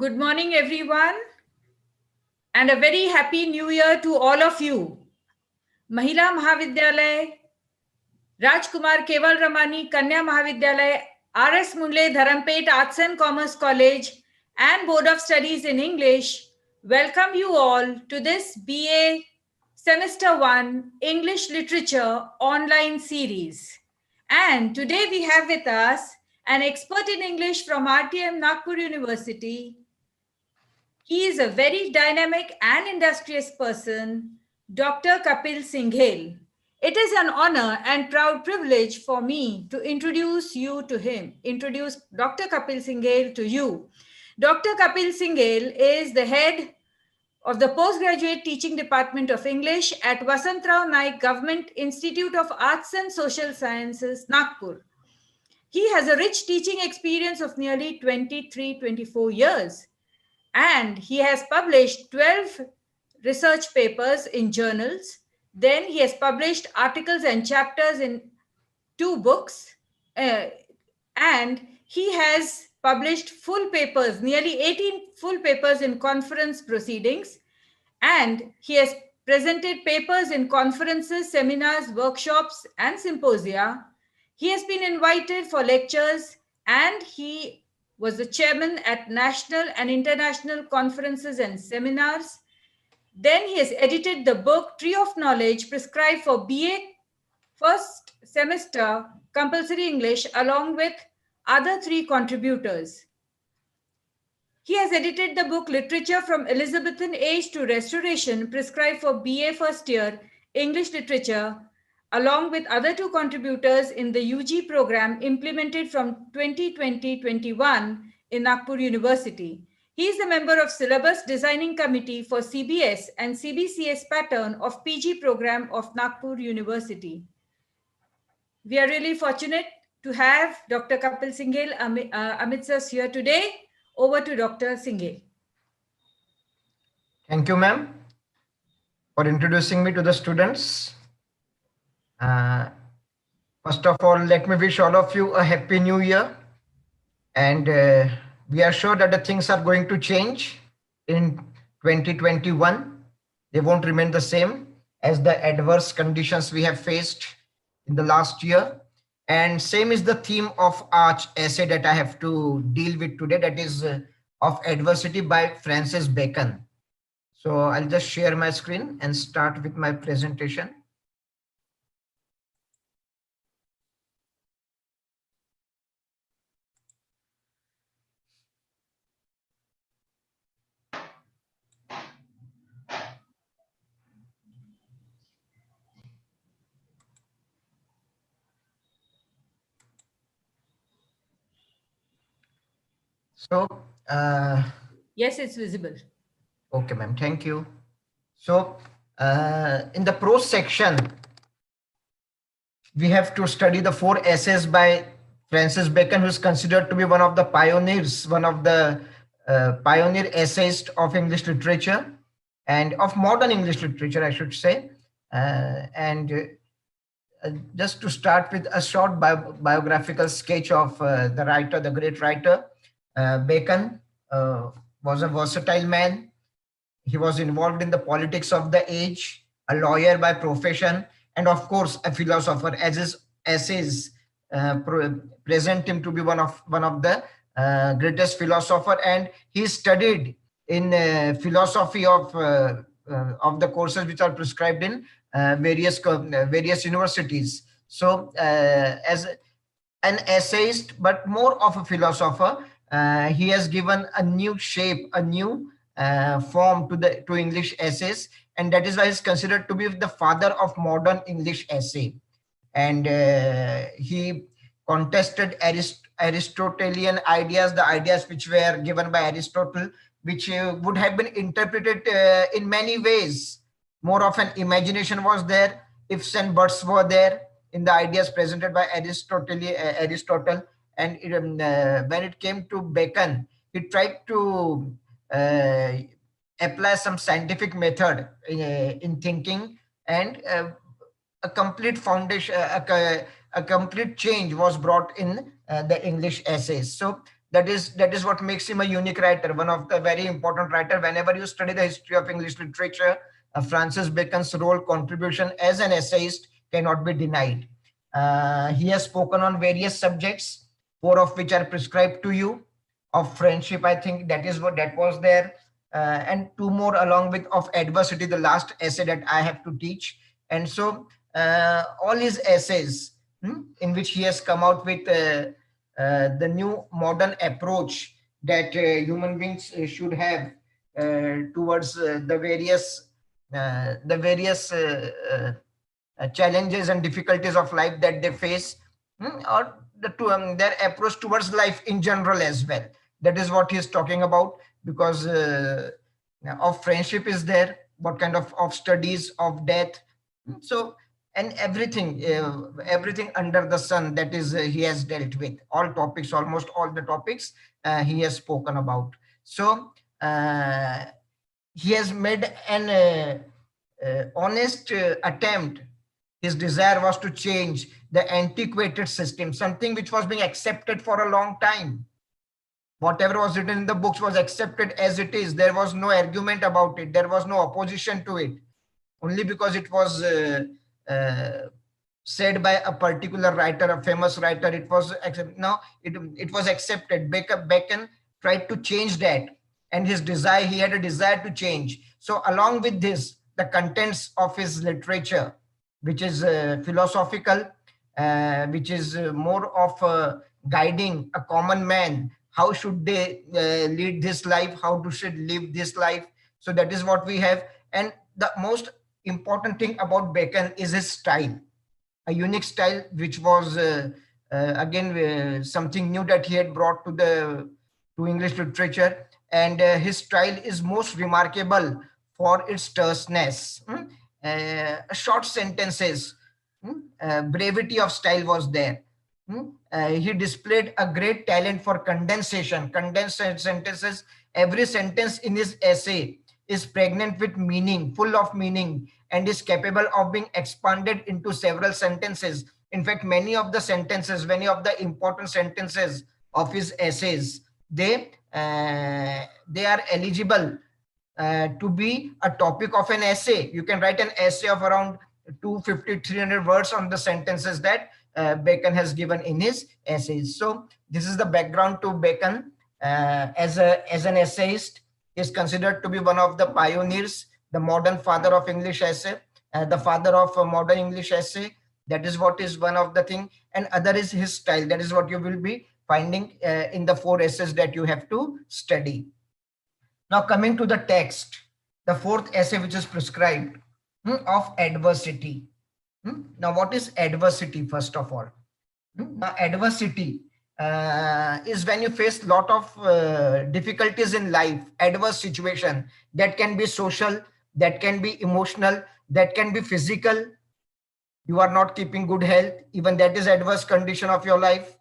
Good morning, everyone, and a very happy new year to all of you. Mahila Mahavidyalay, Rajkumar Keval Ramani Kanya Mahavidyalay, R.S. Munle Dharampet Arts and Commerce College, and Board of Studies in English welcome you all to this BA Semester 1 English Literature online series. And today we have with us an expert in English from RTM Nagpur University. He is a very dynamic and industrious person, Dr. Kapil Singhel. It is an honor and proud privilege for me to introduce Dr. Kapil Singhel to you. Dr. Kapil Singhel is the head of the Postgraduate Teaching Department of English at Vasantrao Naik Government Institute of Arts and Social Sciences, Nagpur. He has a rich teaching experience of nearly 24 years. And he has published 12 research papers in journals. Then he has published articles and chapters in 2 books. And he has published full papers, nearly 18 full papers in conference proceedings. And he has presented papers in conferences, seminars, workshops, and symposia. He has been invited for lectures, and he was the chairman at national and international conferences and seminars. Then he has edited the book Tree of Knowledge, prescribed for BA first semester compulsory English, along with other 3 contributors. He has edited the book Literature from Elizabethan Age to Restoration, prescribed for BA first year English Literature, along with other 2 contributors in the UG program implemented from 2020-21 in Nagpur University. He is a member of Syllabus Designing Committee for CBS and CBCS pattern of PG program of Nagpur University. We are really fortunate to have Dr. Kapil Singhel amidst us here today. Over to Dr. Singhel. Thank you, ma'am, for introducing me to the students. First of all, let me wish all of you a happy new year. And we are sure that the things are going to change in 2021. They won't remain the same as the adverse conditions we have faced in the last year. And same is the theme of our essay that I have to deal with today, that is of adversity by Francis Bacon. So I'll just share my screen and start with my presentation. So, yes, it's visible. Okay, ma'am. Thank you. So, in the prose section, we have to study the 4 essays by Francis Bacon, who is considered to be one of the pioneers, one of the pioneer essayists of English literature and of modern English literature, I should say. Just to start with a short biographical sketch of the writer, the great writer. Bacon was a versatile man. He was involved in the politics of the age, a lawyer by profession, and of course a philosopher, as his essays present him to be one of the greatest philosopher. And he studied in philosophy of the courses which are prescribed in various universities. So as an essayist, but more of a philosopher, he has given a new shape, a new form to English essays, and that is why he's considered to be the father of modern English essay. And he contested Aristotelian ideas, the ideas which were given by Aristotle, which would have been interpreted in many ways. More of an imagination was there, ifs and buts were there in the ideas presented by Aristotle. And when it came to Bacon, he tried to apply some scientific method in thinking, and a complete foundation, a complete change was brought in the English essays. So That is what makes him a unique writer, one of the very important writer. Whenever you study the history of English literature, Francis Bacon's role, contribution as an essayist cannot be denied. He has spoken on various subjects, four of which are prescribed to you. Of friendship, I think that was there, and two more along with of adversity, the last essay that I have to teach. And so all his essays, in which he has come out with the new modern approach that human beings should have towards the various challenges and difficulties of life that they face, or their approach towards life in general as well. That is what he is talking about, because of friendship is there, what kind of studies of death. So, and everything under the sun, that is he has dealt with all topics, almost all the topics he has spoken about. So he has made an honest attempt. His desire was to change the antiquated system, something which was being accepted for a long time. Whatever was written in the books was accepted as it is. There was no argument about it. There was no opposition to it. Only because it was said by a particular writer, a famous writer, it was accepted. Now it was accepted. Bacon tried to change that, and he had a desire to change. So along with this, the contents of his literature, which is philosophical, which is more of guiding a common man, how should they lead this life, how should live this life. So that is what we have. And the most important thing about Bacon is his style, a unique style, which was again something new that he had brought to English literature. And his style is most remarkable for its terseness, short sentences, brevity of style was there. He displayed a great talent for condensation, condensed sentences. Every sentence in his essay is pregnant with meaning, full of meaning, and is capable of being expanded into several sentences. In fact, many of the important sentences of his essays, they are eligible to be a topic of an essay. You can write an essay of around 250, 300 words on the sentences that Bacon has given in his essays. So this is the background to Bacon. As an essayist, he is considered to be one of the pioneers, the modern father of English essay, the father of modern English essay. That is what is one of the thing. And other is his style. That is what you will be finding in the four essays that you have to study. Now coming to the text, the fourth essay which is prescribed, of adversity. Now what is adversity, first of all? Now adversity is when you face lot of difficulties in life, adverse situation, that can be social, that can be emotional, that can be physical. You are not keeping good health, even that is adverse condition of your life.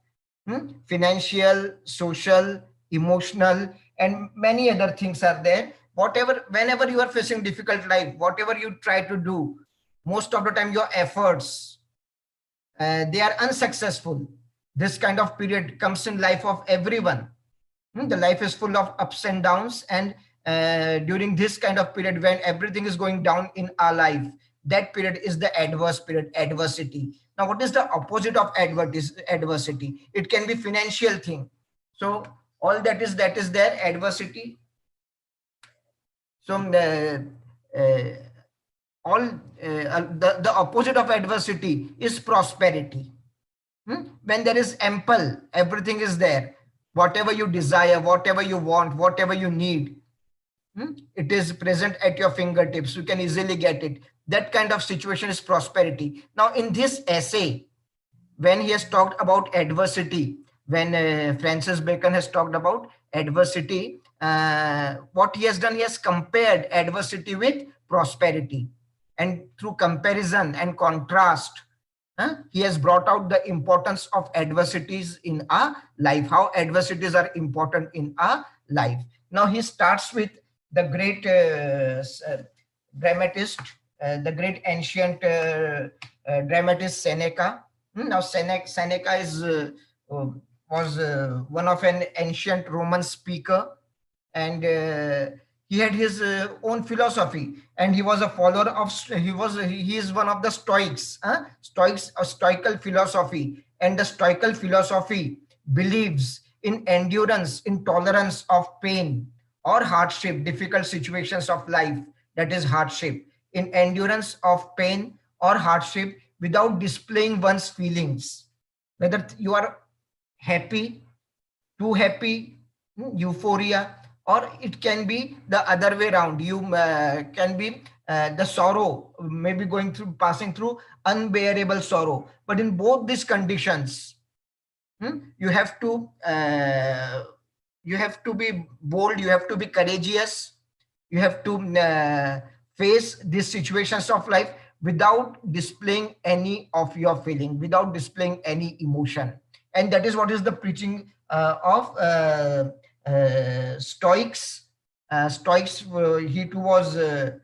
Financial, social, emotional, and many other things are there. Whenever you are facing difficult life, whatever you try to do, most of the time your efforts, they are unsuccessful. This kind of period comes in life of everyone. The life is full of ups and downs, and during this kind of period when everything is going down in our life, that period is the adverse period, adversity. Now what is the opposite of adversity? It can be financial thing. So all that is there, adversity. So the opposite of adversity is prosperity. When there is ample, everything is there. Whatever you desire, whatever you want, whatever you need, it is present at your fingertips. You can easily get it. That kind of situation is prosperity. Now in this essay, when he has talked about adversity, when Francis Bacon has talked about adversity, what he has done, he has compared adversity with prosperity. And through comparison and contrast, he has brought out the importance of adversities in our life, how adversities are important in our life. Now he starts with the great dramatist, the great ancient dramatist Seneca. Now Seneca is was one of an ancient Roman speaker, and he had his own philosophy, and he was a follower of, he is one of the Stoics. Stoics, a Stoical philosophy, and the Stoical philosophy believes in endurance, in tolerance of pain or hardship, difficult situations of life, that is hardship, in endurance of pain or hardship without displaying one's feelings, whether you are happy, too happy, euphoria, or it can be the other way around. You can be the sorrow, maybe going through, passing through unbearable sorrow. But in both these conditions, you have to be bold, you have to be courageous, you have to face these situations of life without displaying any of your feeling, without displaying any emotion. And that is what is the preaching of Stoics. Stoics, he too was a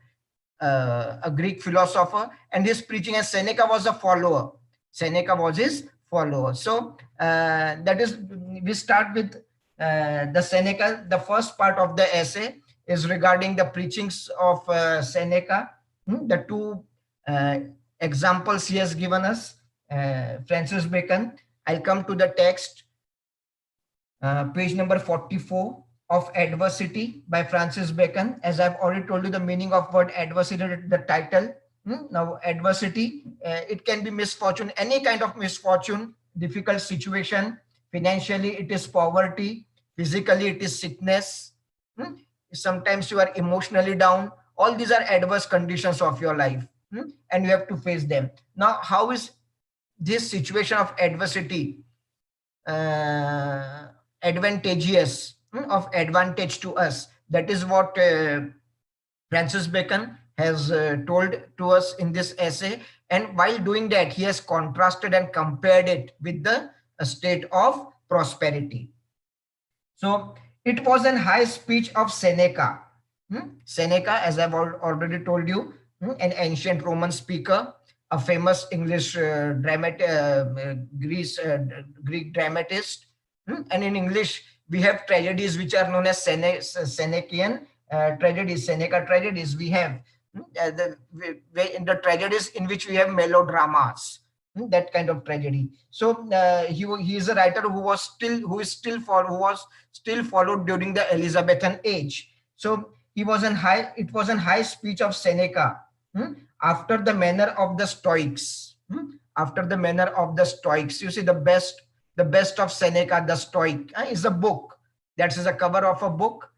Greek philosopher, and his preaching, and Seneca was a follower. Seneca was his follower. So that is, we start with the Seneca. The first part of the essay is regarding the preachings of Seneca. The two examples he has given us, Francis Bacon. I'll come to the text, page number 44 of Adversity by Francis Bacon. As I've already told you the meaning of word adversity, the title. Now, adversity, it can be misfortune, any kind of misfortune, difficult situation. Financially, it is poverty. Physically, it is sickness. Sometimes you are emotionally down. All these are adverse conditions of your life, and you have to face them. Now, how is this situation of adversity advantageous, of advantage to us? That is what Francis Bacon has told to us in this essay. And while doing that, he has contrasted and compared it with the state of prosperity. So it was an high speech of Seneca. Seneca, as I've already told you, an ancient Roman speaker, a famous English Greek dramatist. And in English, we have tragedies which are known as Senecan tragedies, Seneca tragedies. We have in the tragedies in which we have melodramas, that kind of tragedy. So he is a writer who was still followed during the Elizabethan age. So it was an high speech of Seneca, after the manner of the Stoics. After the manner of the Stoics. You see, the best of Seneca, the Stoic, is a book. That is a cover of a book.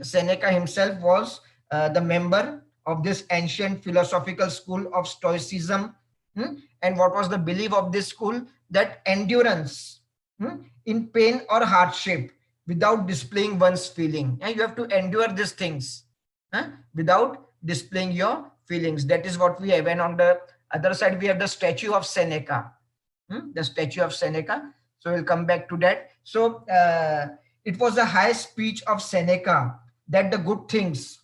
Seneca himself was the member of this ancient philosophical school of Stoicism. And what was the belief of this school? That endurance in pain or hardship without displaying one's feeling. You have to endure these things without displaying your feelings. That is what we have. And on the other side, we have the statue of Seneca. The statue of Seneca. So we'll come back to that. So it was a high speech of Seneca that the good things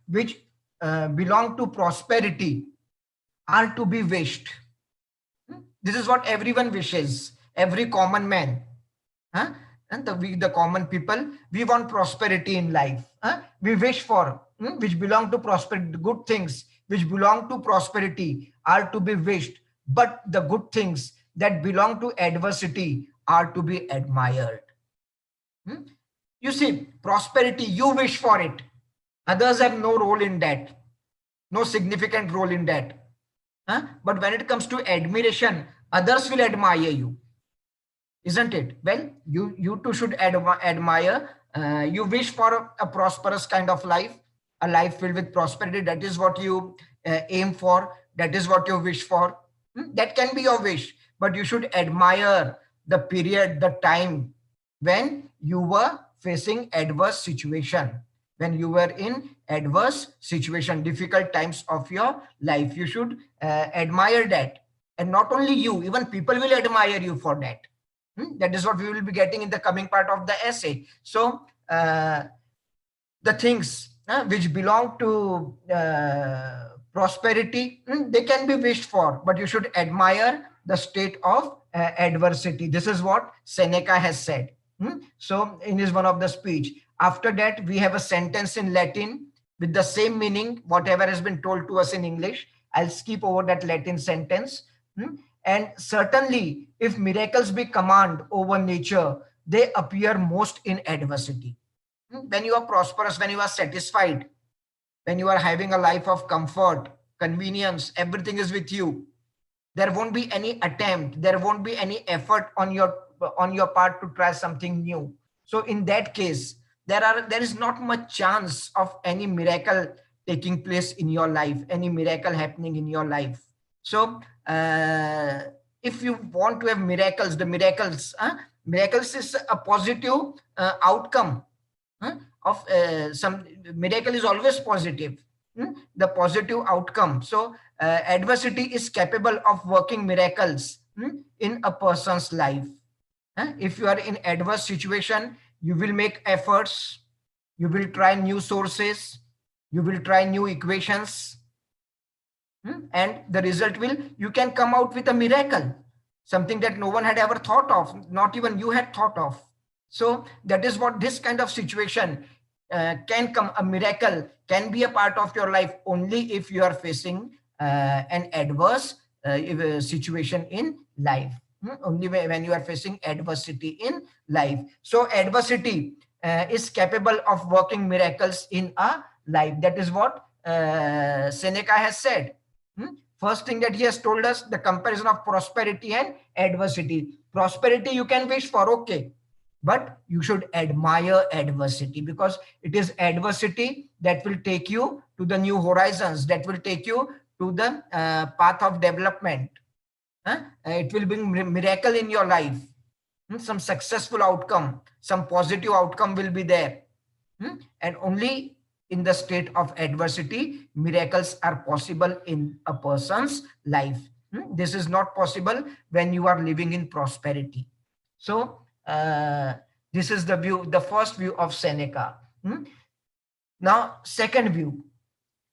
which belong to prosperity are to be wished. This is what everyone wishes, every common man. And the common people, we want prosperity in life. We wish for, which belong to prosperity, good things which belong to prosperity are to be wished, but the good things that belong to adversity are to be admired. You see, prosperity, you wish for it. Others have no role in that, no significant role in that. But when it comes to admiration, others will admire you, isn't it? Well, you too should admire. You wish for a prosperous kind of life, a life filled with prosperity. That is what you aim for. That is what you wish for. That can be your wish, but you should admire the period, the time when you were facing adverse situation, when you were in adverse situation, difficult times of your life. You should admire that. And not only you, even people will admire you for that. That is what we will be getting in the coming part of the essay. So the things which belong to Prosperity, they can be wished for, but you should admire the state of adversity. This is what Seneca has said. So in his one of the speech. After that, we have a sentence in Latin with the same meaning, whatever has been told to us in English. I'll skip over that Latin sentence. And certainly, if miracles be command over nature, they appear most in adversity. When you are prosperous, when you are satisfied, when you are having a life of comfort, convenience, everything is with you, there won't be any attempt, there won't be any effort on your part to try something new. So in that case, there is not much chance of any miracle taking place in your life, any miracle happening in your life. So if you want to have miracles, the miracles is a positive outcome of some miracle is always positive, the positive outcome. So adversity is capable of working miracles in a person's life. If you are in adverse situation, you will make efforts, you will try new sources, you will try new equations, and the result will, you can come out with a miracle, something that no one had ever thought of, not even you had thought of. So that is what this kind of situation can come, a miracle can be a part of your life only if you are facing an adverse situation in life. Only when you are facing adversity in life. So adversity is capable of working miracles in a life. That is what Seneca has said. First thing that he has told us, the comparison of prosperity and adversity. Prosperity you can wish for, okay, but you should admire adversity, because it is adversity that will take you to the new horizons, that will take you to the path of development. It will bring miracle in your life. Some successful outcome, some positive outcome will be there. And only in the state of adversity, miracles are possible in a person's life. This is not possible when you are living in prosperity. So this is the view, the first view of Seneca. Now, second view.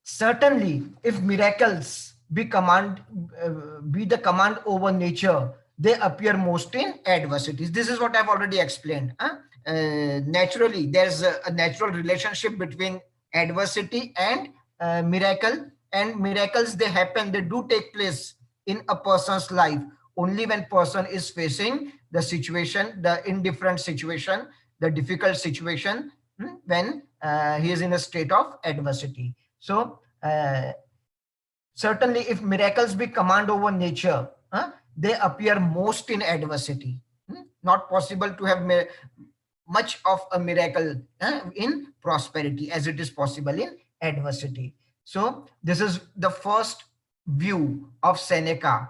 Certainly, if miracles be the command over nature, they appear most in adversities. This is what I've already explained. Naturally, there's a natural relationship between adversity and miracle. And miracles, they happen, they do take place in a person's life only when person is facing the situation, the indifferent situation, the difficult situation, when he is in a state of adversity. So certainly if miracles be command over nature, they appear most in adversity. Not possible to have much of a miracle in prosperity as it is possible in adversity. So this is the first view of Seneca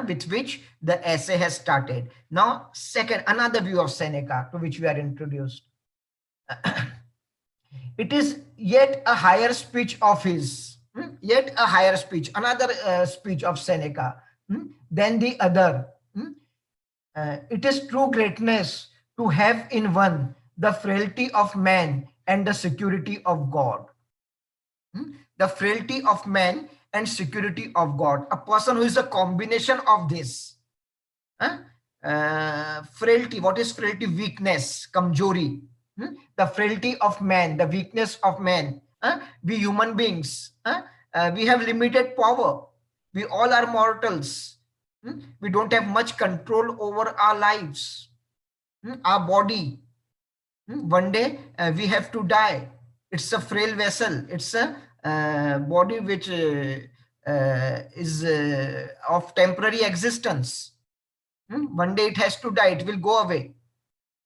with which the essay has started. Now, second, another view of Seneca to which we are introduced. It is yet a higher speech of his, yet a higher speech, another speech of Seneca than the other. It is true greatness to have in one the frailty of man and the security of God. The frailty of man and security of God. A person who is a combination of this. Frailty, what is frailty? Weakness, kamjori. The frailty of man, the weakness of man. We human beings, we have limited power. We all are mortals. We don't have much control over our lives, our body. One day we have to die. It's a frail vessel. It's a body which is of temporary existence. One day it has to die. It will go away.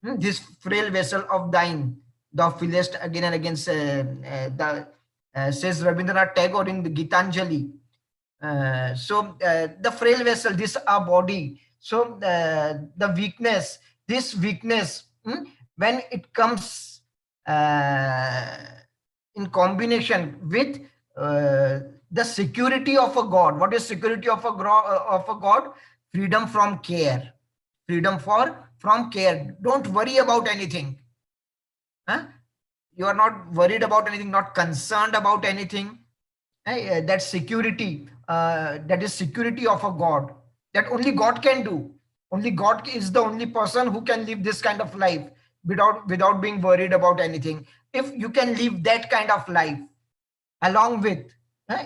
This frail vessel of thine, thou fillest, again and again, says Rabindranath Tagore in the Gitanjali. So the frail vessel, this our body. So the weakness, this weakness, when it comes in combination with the security of a God. What is security of a God? Freedom from care. Freedom from care. Don't worry about anything. You are not worried about anything, not concerned about anything. that security, that is security of a God, that only God can do. Only God is the only person who can live this kind of life without being worried about anything. If you can live that kind of life along with,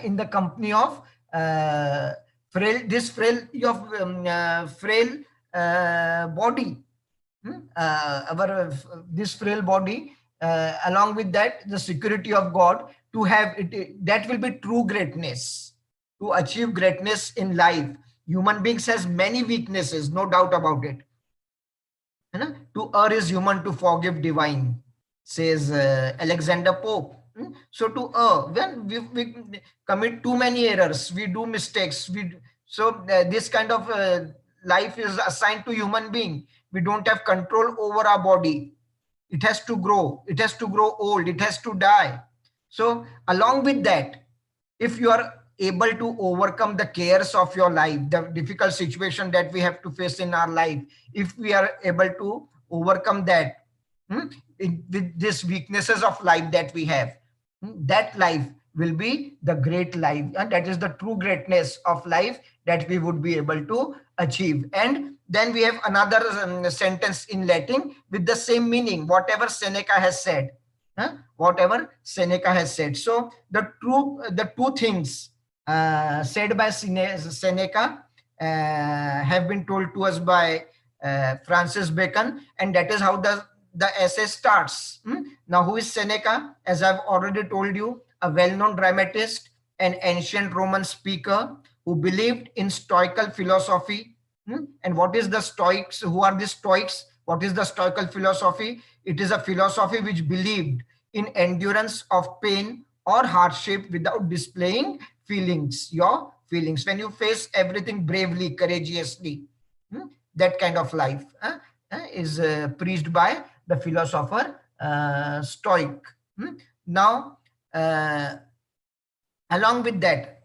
in the company of frail body, this frail body, along with that the security of God, to have it, that will be true greatness. To achieve greatness in life, human beings has many weaknesses, no doubt about it. To err is human, to forgive divine, says Alexander Pope. So to err, when we commit too many errors, we do mistakes. This kind of life is assigned to human being. We don't have control over our body. It has to grow. It has to grow old. It has to die. So along with that, if you are able to overcome the cares of your life, the difficult situation that we have to face in our life, if we are able to overcome that, with these weaknesses of life that we have, that life will be the great life, and that is the true greatness of life that we would be able to achieve. And then we have another sentence in Latin with the same meaning, whatever Seneca has said. Whatever Seneca has said. So the two things said by Seneca have been told to us by Francis Bacon, and that is how the essay starts. Now, who is Seneca? As I've already told you, a well-known dramatist, an ancient Roman speaker who believed in Stoical philosophy. And what is the Stoics? Who are the Stoics? What is the Stoical philosophy? It is a philosophy which believed in endurance of pain or hardship without displaying feelings, your feelings. When you face everything bravely, courageously, that kind of life is preached by the philosopher Stoic. Now, along with that,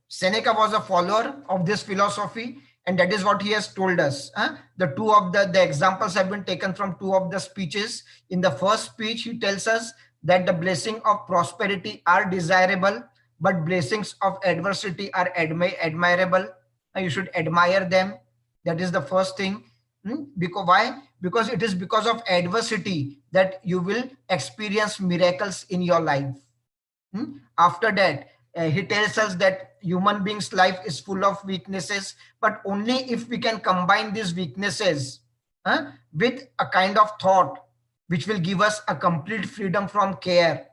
Seneca was a follower of this philosophy, and that is what he has told us. The two of the examples have been taken from two of the speeches. In the first speech, he tells us that the blessing of prosperity are desirable, but blessings of adversity are admirable. You should admire them. That is the first thing. Because why? Because it is because of adversity that you will experience miracles in your life. After that, he tells us that human beings' life is full of weaknesses, but only if we can combine these weaknesses with a kind of thought which will give us a complete freedom from care,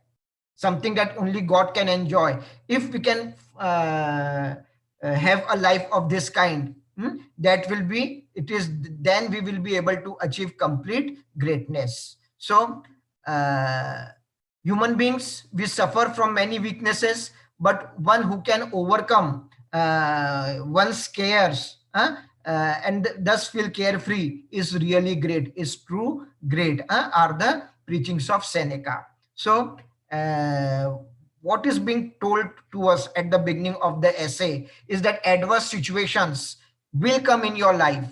something that only God can enjoy. If we can have a life of this kind, that will be, then we will be able to achieve complete greatness. So, human beings, we suffer from many weaknesses, but one who can overcome one's cares and thus feel carefree is really great, is true great, are the preachings of Seneca. So what is being told to us at the beginning of the essay is that adverse situations will come in your life.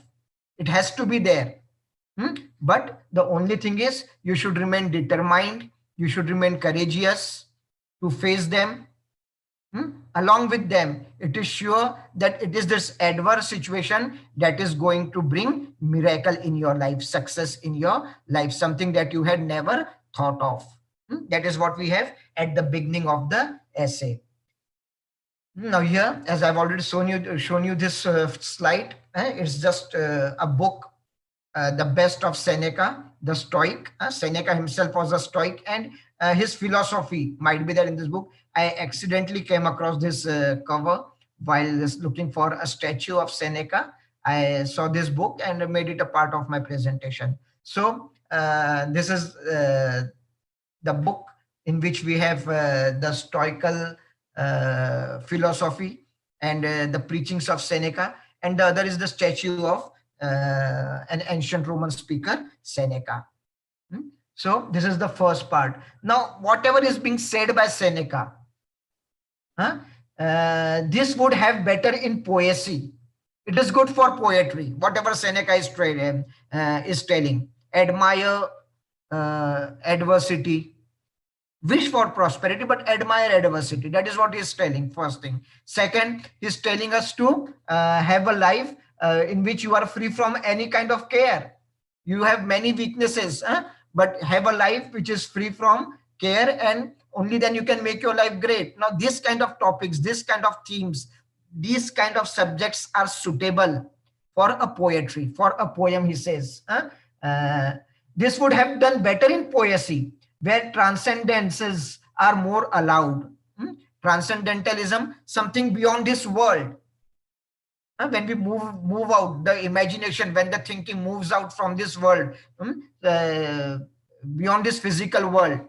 It has to be there. But the only thing is, you should remain determined, you should remain courageous to face them. Along with them, it is sure that it is this adverse situation that is going to bring miracle in your life, success in your life, something that you had never thought of. That is what we have at the beginning of the essay. Now here, as I've already shown you this slide, it's just a book, The Best of Seneca, the Stoic. Seneca himself was a Stoic, and his philosophy might be there in this book. I accidentally came across this cover while looking for a statue of Seneca. I saw this book and made it a part of my presentation. So this is the book in which we have the Stoical philosophy and the preachings of Seneca, and the other is the statue of an ancient Roman speaker, Seneca. So this is the first part. Now, whatever is being said by Seneca, this would have better in poesy. It is good for poetry. Whatever Seneca is telling, admire adversity, Wish for prosperity, but admire adversity. That is what he's telling, first thing. Second, he's telling us to have a life in which you are free from any kind of care. You have many weaknesses, but have a life which is free from care, and only then you can make your life great. Now, this kind of topics, this kind of themes, these kind of subjects are suitable for a poetry, for a poem, he says. This would have done better in poesy, where transcendences are more allowed. Transcendentalism, something beyond this world. When we move out, the imagination, when the thinking moves out from this world, beyond this physical world.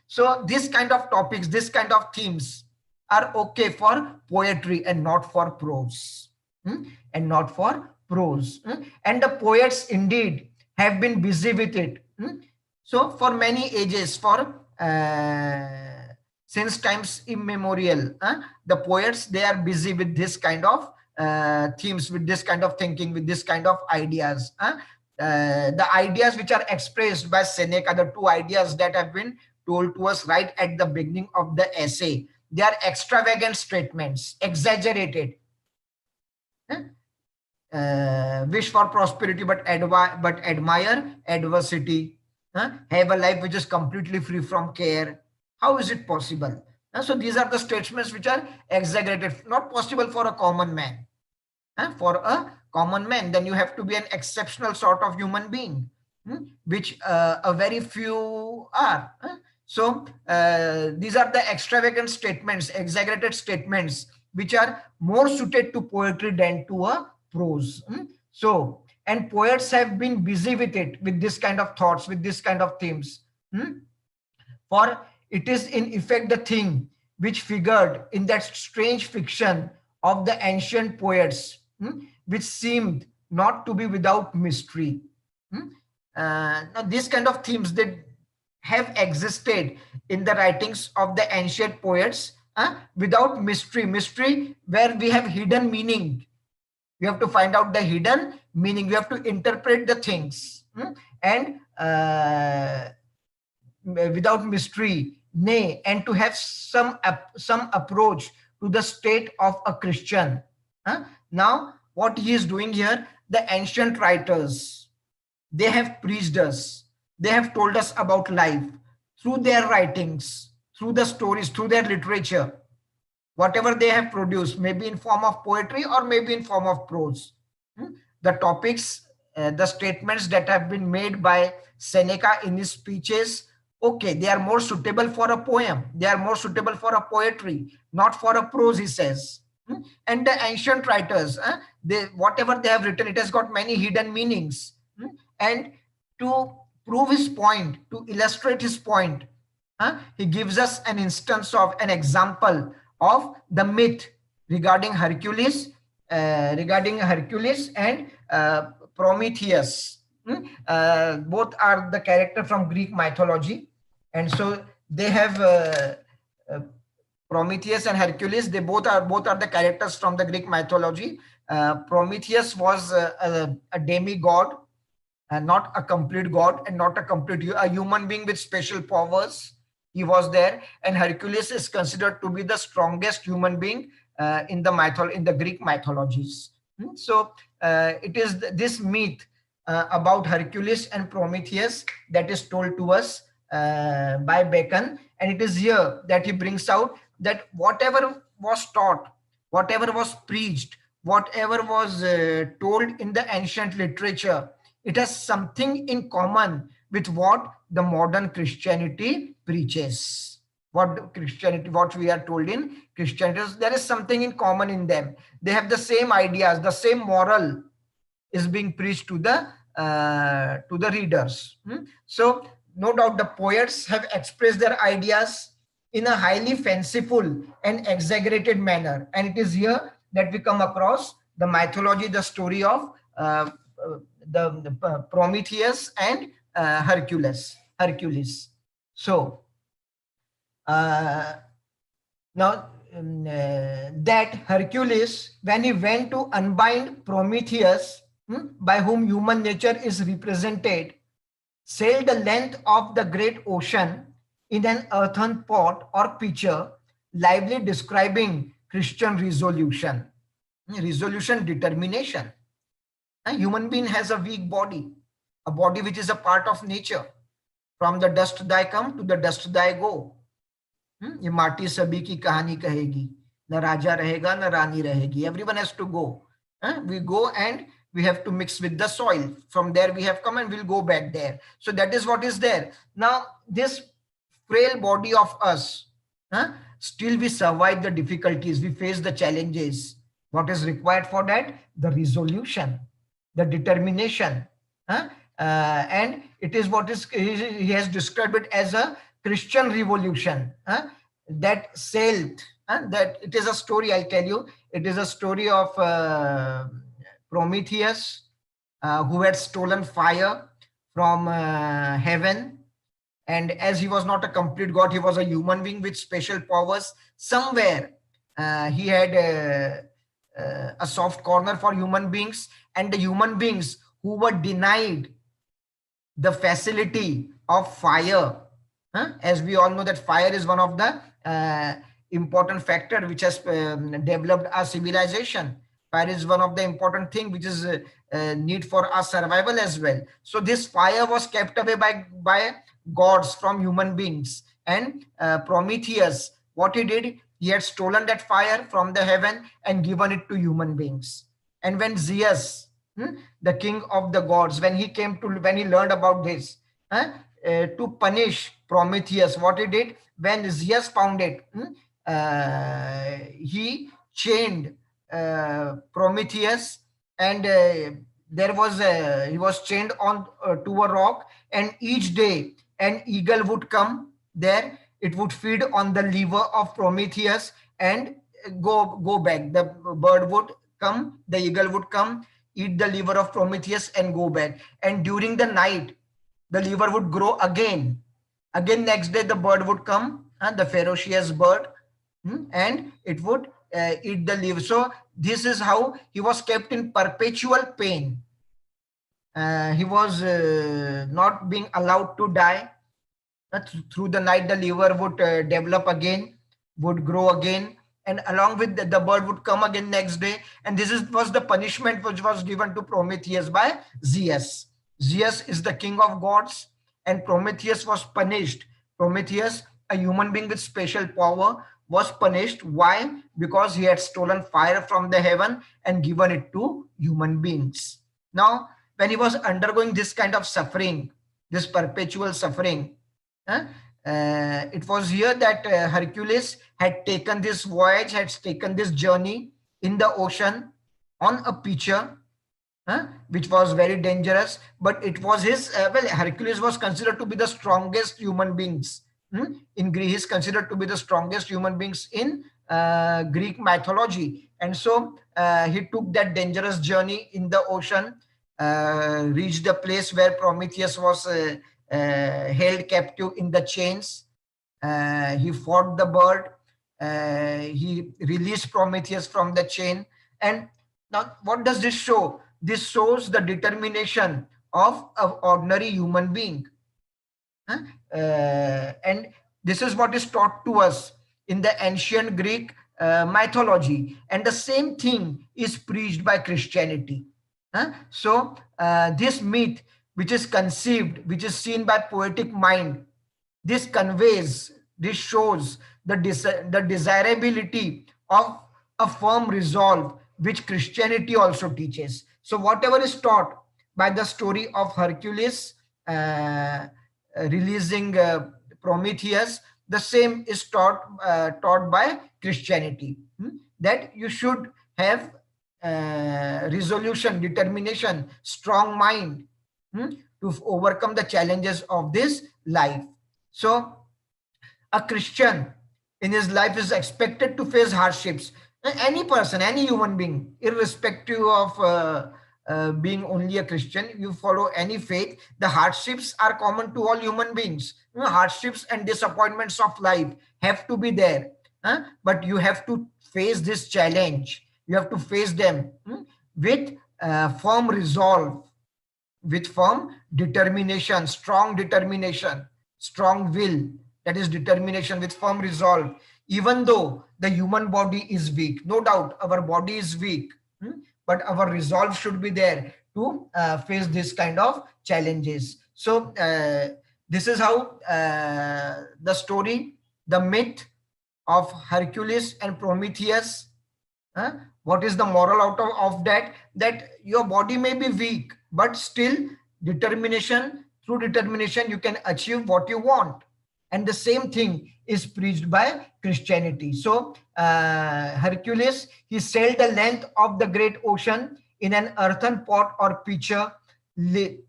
So this kind of topics, this kind of themes are okay for poetry and not for prose. And not for prose. And the poets indeed have been busy with it. So for many ages, since times immemorial, the poets, they are busy with this kind of themes, with this kind of thinking, with this kind of ideas. The ideas which are expressed by Seneca, the two ideas that have been told to us right at the beginning of the essay, they are extravagant statements, exaggerated. Wish for prosperity, but admire adversity. Have a life which is completely free from care. How is it possible? So these are the statements which are exaggerated, not possible for a common man. For a common man, then you have to be an exceptional sort of human being, which a very few are. So these are the extravagant statements, exaggerated statements, which are more suited to poetry than to a prose. So, and poets have been busy with it, with this kind of thoughts, with this kind of themes. For it is in effect the thing which figured in that strange fiction of the ancient poets, which seemed not to be without mystery. Now, these kind of themes that have existed in the writings of the ancient poets without mystery, where we have hidden meaning. We have to find out the hidden meaning. We have to interpret the things, and without mystery, nay, and to have some approach to the state of a Christian. Now, what he is doing here, the ancient writers, they have preached us. They have told us about life through their writings, through the stories, through their literature. Whatever they have produced, maybe in form of poetry or maybe in form of prose. The topics, the statements that have been made by Seneca in his speeches, okay, they are more suitable for a poem. They are more suitable for a poetry, not for a prose, he says. And the ancient writers, whatever they have written, it has got many hidden meanings. And to prove his point, to illustrate his point, he gives us an instance of an example of the myth regarding Hercules and Prometheus. Both are the character from Greek mythology, and so they have Prometheus and Hercules. They both are the characters from the Greek mythology. Prometheus was a demigod, not a complete god, and not a human being with special powers. He was there, and Hercules is considered to be the strongest human being in the Greek mythologies. So it is this myth about Hercules and Prometheus that is told to us by Bacon, and it is here that he brings out that whatever was taught, whatever was preached, whatever was told in the ancient literature, it has something in common with what the modern Christianity preaches. What we are told in Christianity, there is something in common in them. They have the same ideas, the same moral is being preached to the readers. So no doubt the poets have expressed their ideas in a highly fanciful and exaggerated manner, and it is here that we come across the mythology, the story of the Prometheus and Hercules. So now that Hercules, when he went to unbind Prometheus, by whom human nature is represented, sailed the length of the great ocean in an earthen pot or pitcher, lively describing Christian resolution. Resolution, determination. A human being has a weak body, a body which is a part of nature. From the dust thy come, to the dust thy go. ये माटी सभी की कहानी कहेगी, न राजा रहेगा न रानी रहेगी. Everyone has to go. We go and we have to mix with the soil. From there we have come and we'll go back there. So that is what is there. Now this frail body of us, still we survive the difficulties, we face the challenges. What is required for that? The resolution, the determination. And it is what is, he has described it as a Christian revolution that sailed. That it is a story, I'll tell you. It is a story of Prometheus, who had stolen fire from heaven. And as he was not a complete god, he was a human being with special powers. Somewhere he had a soft corner for human beings, and the human beings who were denied the facility of fire. As we all know that fire is one of the important factor which has developed our civilization. Fire is one of the important thing which is need for our survival as well. So this fire was kept away by gods from human beings. And Prometheus, what he did, he had stolen that fire from the heaven and given it to human beings. And when Zeus, the king of the gods, when he learned about this, to punish Prometheus, what he did, when Zeus found it, he chained Prometheus, and he was chained on to a rock, and each day an eagle would come there. It would feed on the liver of Prometheus and go back. The bird would come, the eagle would come, eat the liver of Prometheus and go back. And during the night, the liver would grow again. Again, next day the bird would come, the ferocious bird, and it would eat the liver. So this is how he was kept in perpetual pain. He was not being allowed to die. Through the night, the liver would develop again, would grow again, and along with the bird would come again next day. And this was the punishment which was given to Prometheus by Zeus. Zeus is the king of gods, and Prometheus was punished. Prometheus, a human being with special power, was punished. Why? Because he had stolen fire from the heaven and given it to human beings. Now, when he was undergoing this kind of suffering, this perpetual suffering, it was here that Hercules had taken this voyage, had taken this journey in the ocean on a pitcher, which was very dangerous. But it was his, Hercules was considered to be the strongest human beings. In Greece, he is considered to be the strongest human beings in Greek mythology. And so he took that dangerous journey in the ocean, reached the place where Prometheus was held captive in the chains. He fought the bird. He released Prometheus from the chain. And now what does this show? This shows the determination of an ordinary human being. And this is what is taught to us in the ancient Greek mythology. And the same thing is preached by Christianity. So this myth, which is conceived, which is seen by poetic mind, this conveys, this shows the desirability of a firm resolve, which Christianity also teaches. So whatever is taught by the story of Hercules releasing Prometheus, the same is taught by Christianity, that you should have resolution, determination, strong mind to overcome the challenges of this life. So a Christian in his life is expected to face hardships. Any person, any human being, irrespective of being only a Christian, you follow any faith, the hardships are common to all human beings. Hardships and disappointments of life have to be there. But you have to face this challenge. You have to face them with firm resolve, with firm determination, strong will, that is determination, with firm resolve, even though the human body is weak. No doubt our body is weak, but our resolve should be there to face this kind of challenges. So this is how the story, the myth of Hercules and Prometheus. What is the moral out of that? That your body may be weak, but still determination, through determination you can achieve what you want. And the same thing is preached by Christianity. So Hercules, he sailed the length of the great ocean in an earthen pot or pitcher,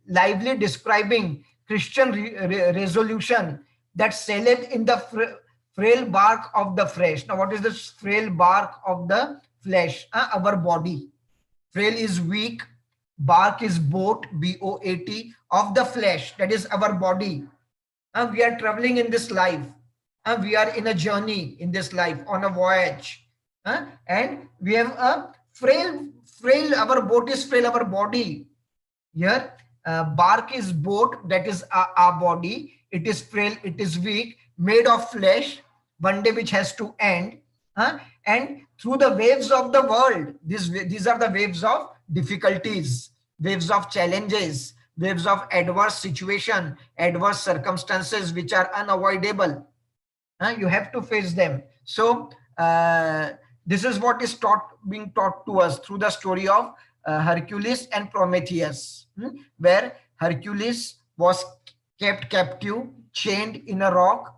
lively describing Christian resolution that saileth in the frail bark of the flesh. Now, what is this frail bark of the flesh? Our body. Frail is weak. Bark is boat, B-O-A-T, of the flesh. That is our body. We are traveling in this life. We are in a journey in this life, on a voyage. And we have a frail, our boat is frail, our body. Here, bark is boat, that is our body. It is frail, it is weak, made of flesh, one day which has to end. And through the waves of the world, these are the waves of difficulties, waves of challenges, waves of adverse situation, adverse circumstances which are unavoidable. You have to face them. So this is what is being taught to us through the story of Hercules and Prometheus, where Hercules was kept captive, chained in a rock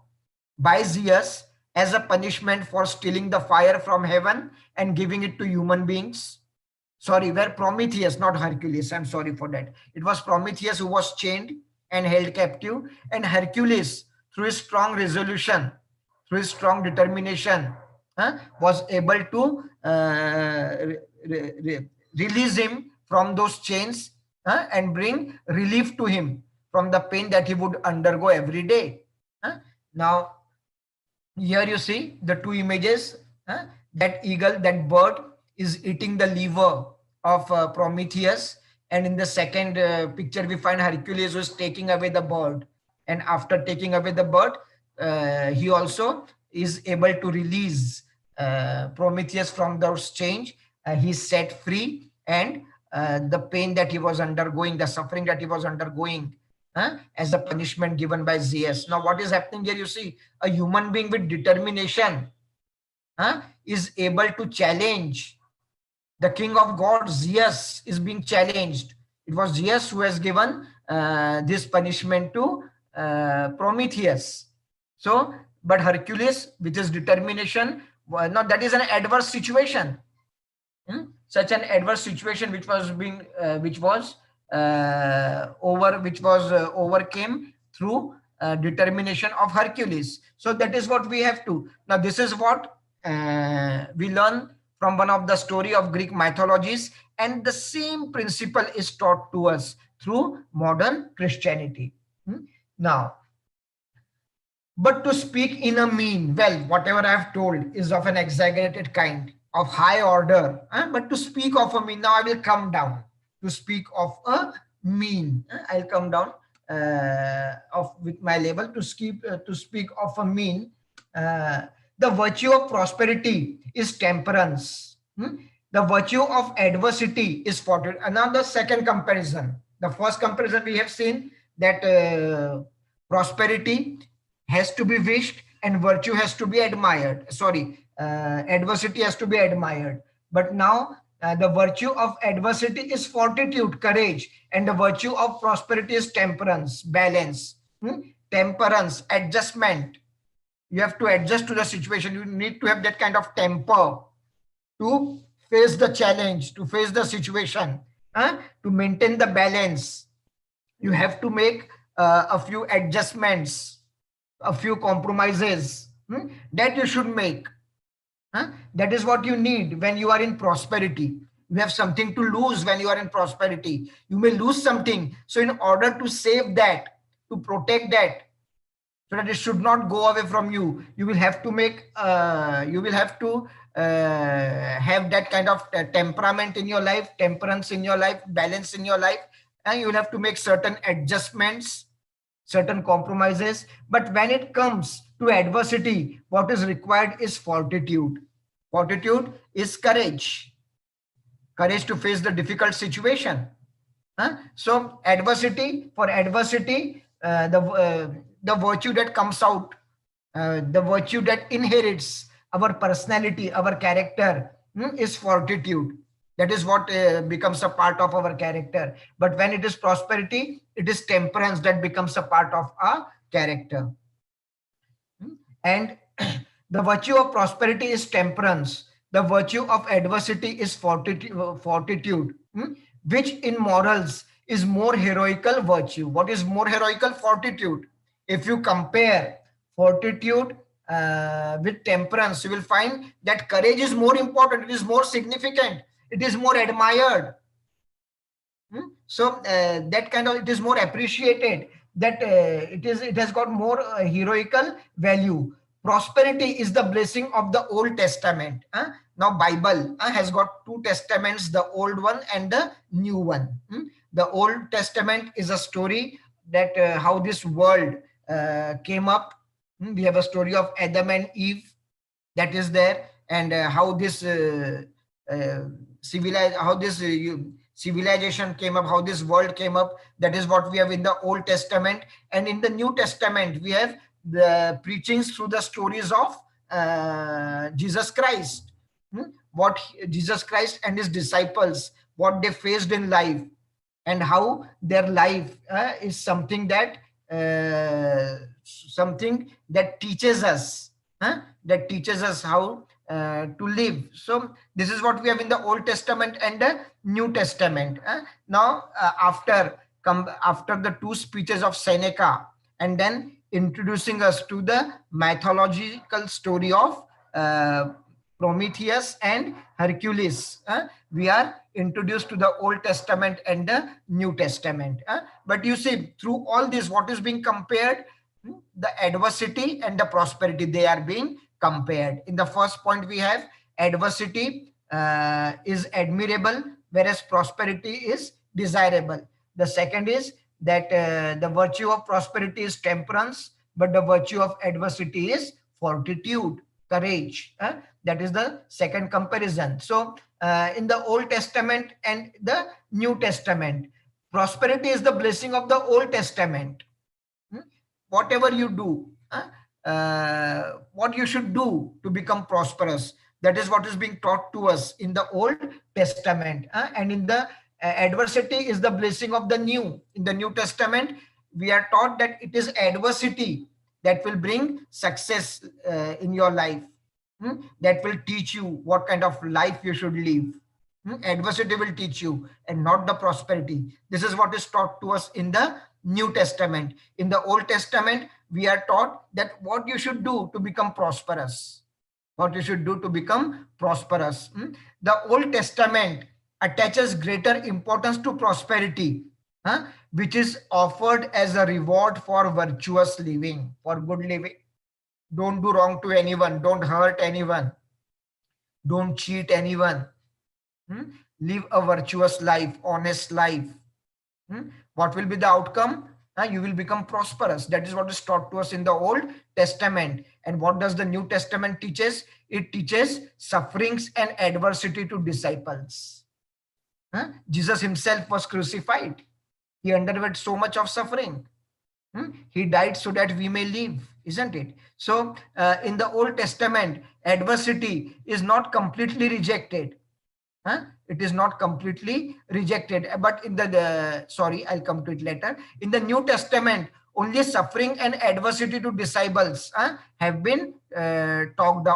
by Zeus as a punishment for stealing the fire from heaven and giving it to human beings. Sorry, where Prometheus, not Hercules, I'm sorry for that. It was Prometheus who was chained and held captive, and Hercules, through his strong resolution, through his strong determination, was able to release him from those chains and bring relief to him from the pain that he would undergo every day. Now, here you see the two images. That eagle, that bird is eating the liver of Prometheus. And in the second picture, we find Hercules was taking away the bird. And after taking away the bird, he also is able to release Prometheus from those chains. He's set free, and the pain that he was undergoing, the suffering that he was undergoing, as a punishment given by Zeus. Now, what is happening here? You see, a human being with determination is able to challenge the king of gods. Zeus is being challenged. It was Zeus who has given this punishment to Prometheus. So, but Hercules, with his determination, now that is an adverse situation. Such an adverse situation which was overcame through determination of Hercules. So that is what we have to. Now this is what we learn from one of the story of Greek mythologies, and the same principle is taught to us through modern Christianity. Now, but to speak in a mean, well, whatever I have told is of an exaggerated kind, of high order, but to speak of a mean, now I will come down to speak of a mean. I'll come down with my label to speak of a mean. The virtue of prosperity is temperance. The virtue of adversity is fortitude. And now the second comparison. The first comparison we have seen that prosperity has to be wished and virtue has to be admired. Sorry, adversity has to be admired. But now the virtue of adversity is fortitude, courage, and the virtue of prosperity is temperance, balance. Temperance, adjustment. You have to adjust to the situation. You need to have that kind of temper to face the challenge, to face the situation, to maintain the balance. You have to make a few adjustments, a few compromises that you should make. That is what you need when you are in prosperity. You have something to lose when you are in prosperity. You may lose something. So in order to save that, to protect that, so that it should not go away from you, you will have to make, you will have to have that kind of temperament in your life, temperance in your life, balance in your life, and you will have to make certain adjustments, certain compromises. But when it comes to adversity, what is required is fortitude. Fortitude is courage. Courage to face the difficult situation. So for adversity, the virtue that comes out, the virtue that inherits our personality, our character, is fortitude. That is what becomes a part of our character. But when it is prosperity, it is temperance that becomes a part of our character. And the virtue of prosperity is temperance. The virtue of adversity is fortitude, which in morals is more heroical virtue. What is more heroical? Fortitude. If you compare fortitude with temperance, you will find that courage is more important. It is more significant. It is more admired. So that kind of, it is more appreciated, that it has got more heroical value. Prosperity is the blessing of the Old Testament. Now Bible has got two testaments, the old one and the new one. The Old Testament is a story that how this world came up. We have a story of Adam and Eve that is there, and how this civilization came up, how this world came up. That is what we have in the Old Testament. And in the New Testament, we have the preachings through the stories of Jesus Christ. What Jesus Christ and his disciples, what they faced in life, and how their life is something that teaches us, how to live. So this is what we have in the Old Testament and the New Testament. Now after the two speeches of Seneca, and then introducing us to the mythological story of Prometheus and Hercules, we are introduced to the Old Testament and the New Testament. But you see, through all this, what is being compared? The adversity and the prosperity, they are being compared. In the first point, we have adversity is admirable, whereas prosperity is desirable. The second is that the virtue of prosperity is temperance, but the virtue of adversity is fortitude, courage. That is the second comparison. So in the Old Testament and the New Testament, prosperity is the blessing of the Old Testament. Whatever you do, what you should do to become prosperous, that is what is being taught to us in the Old Testament. And in the adversity is the blessing of the New. In the New Testament, we are taught that it is adversity that will bring success in your life, that will teach you what kind of life you should live. Adversity will teach you, and not the prosperity. This is what is taught to us in the New Testament. In the Old Testament, we are taught that what you should do to become prosperous. What you should do to become prosperous. The Old Testament attaches greater importance to prosperity, which is offered as a reward for virtuous living, for good living. Don't do wrong to anyone. Don't hurt anyone. Don't cheat anyone. Live a virtuous life, honest life. What will be the outcome? You will become prosperous. That is what is taught to us in the Old Testament. And what does the New Testament teaches? It teaches sufferings and adversity to disciples. Jesus himself was crucified. He underwent so much of suffering. He died so that we may live, isn't it? So in the Old Testament, adversity is not completely rejected. It is not completely rejected. But in sorry, I'll come to it later. In the New Testament, only suffering and adversity to disciples have been talked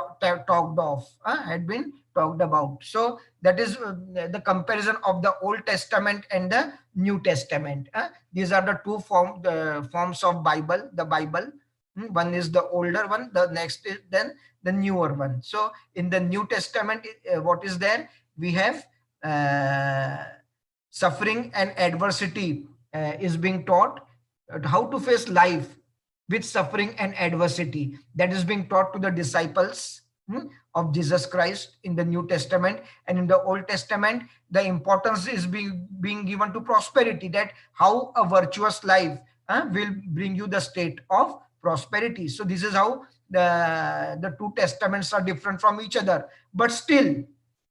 about. So that is the comparison of the Old Testament and the New Testament. These are the two forms of Bible. The Bible, one is the older one, the next is then the newer one. So in the New Testament, what is there? We have suffering and adversity is being taught, how to face life with suffering and adversity. That is being taught to the disciples of Jesus Christ in the New Testament. And in the Old Testament, the importance is being given to prosperity, that how a virtuous life will bring you the state of prosperity. So this is how the two testaments are different from each other. But still,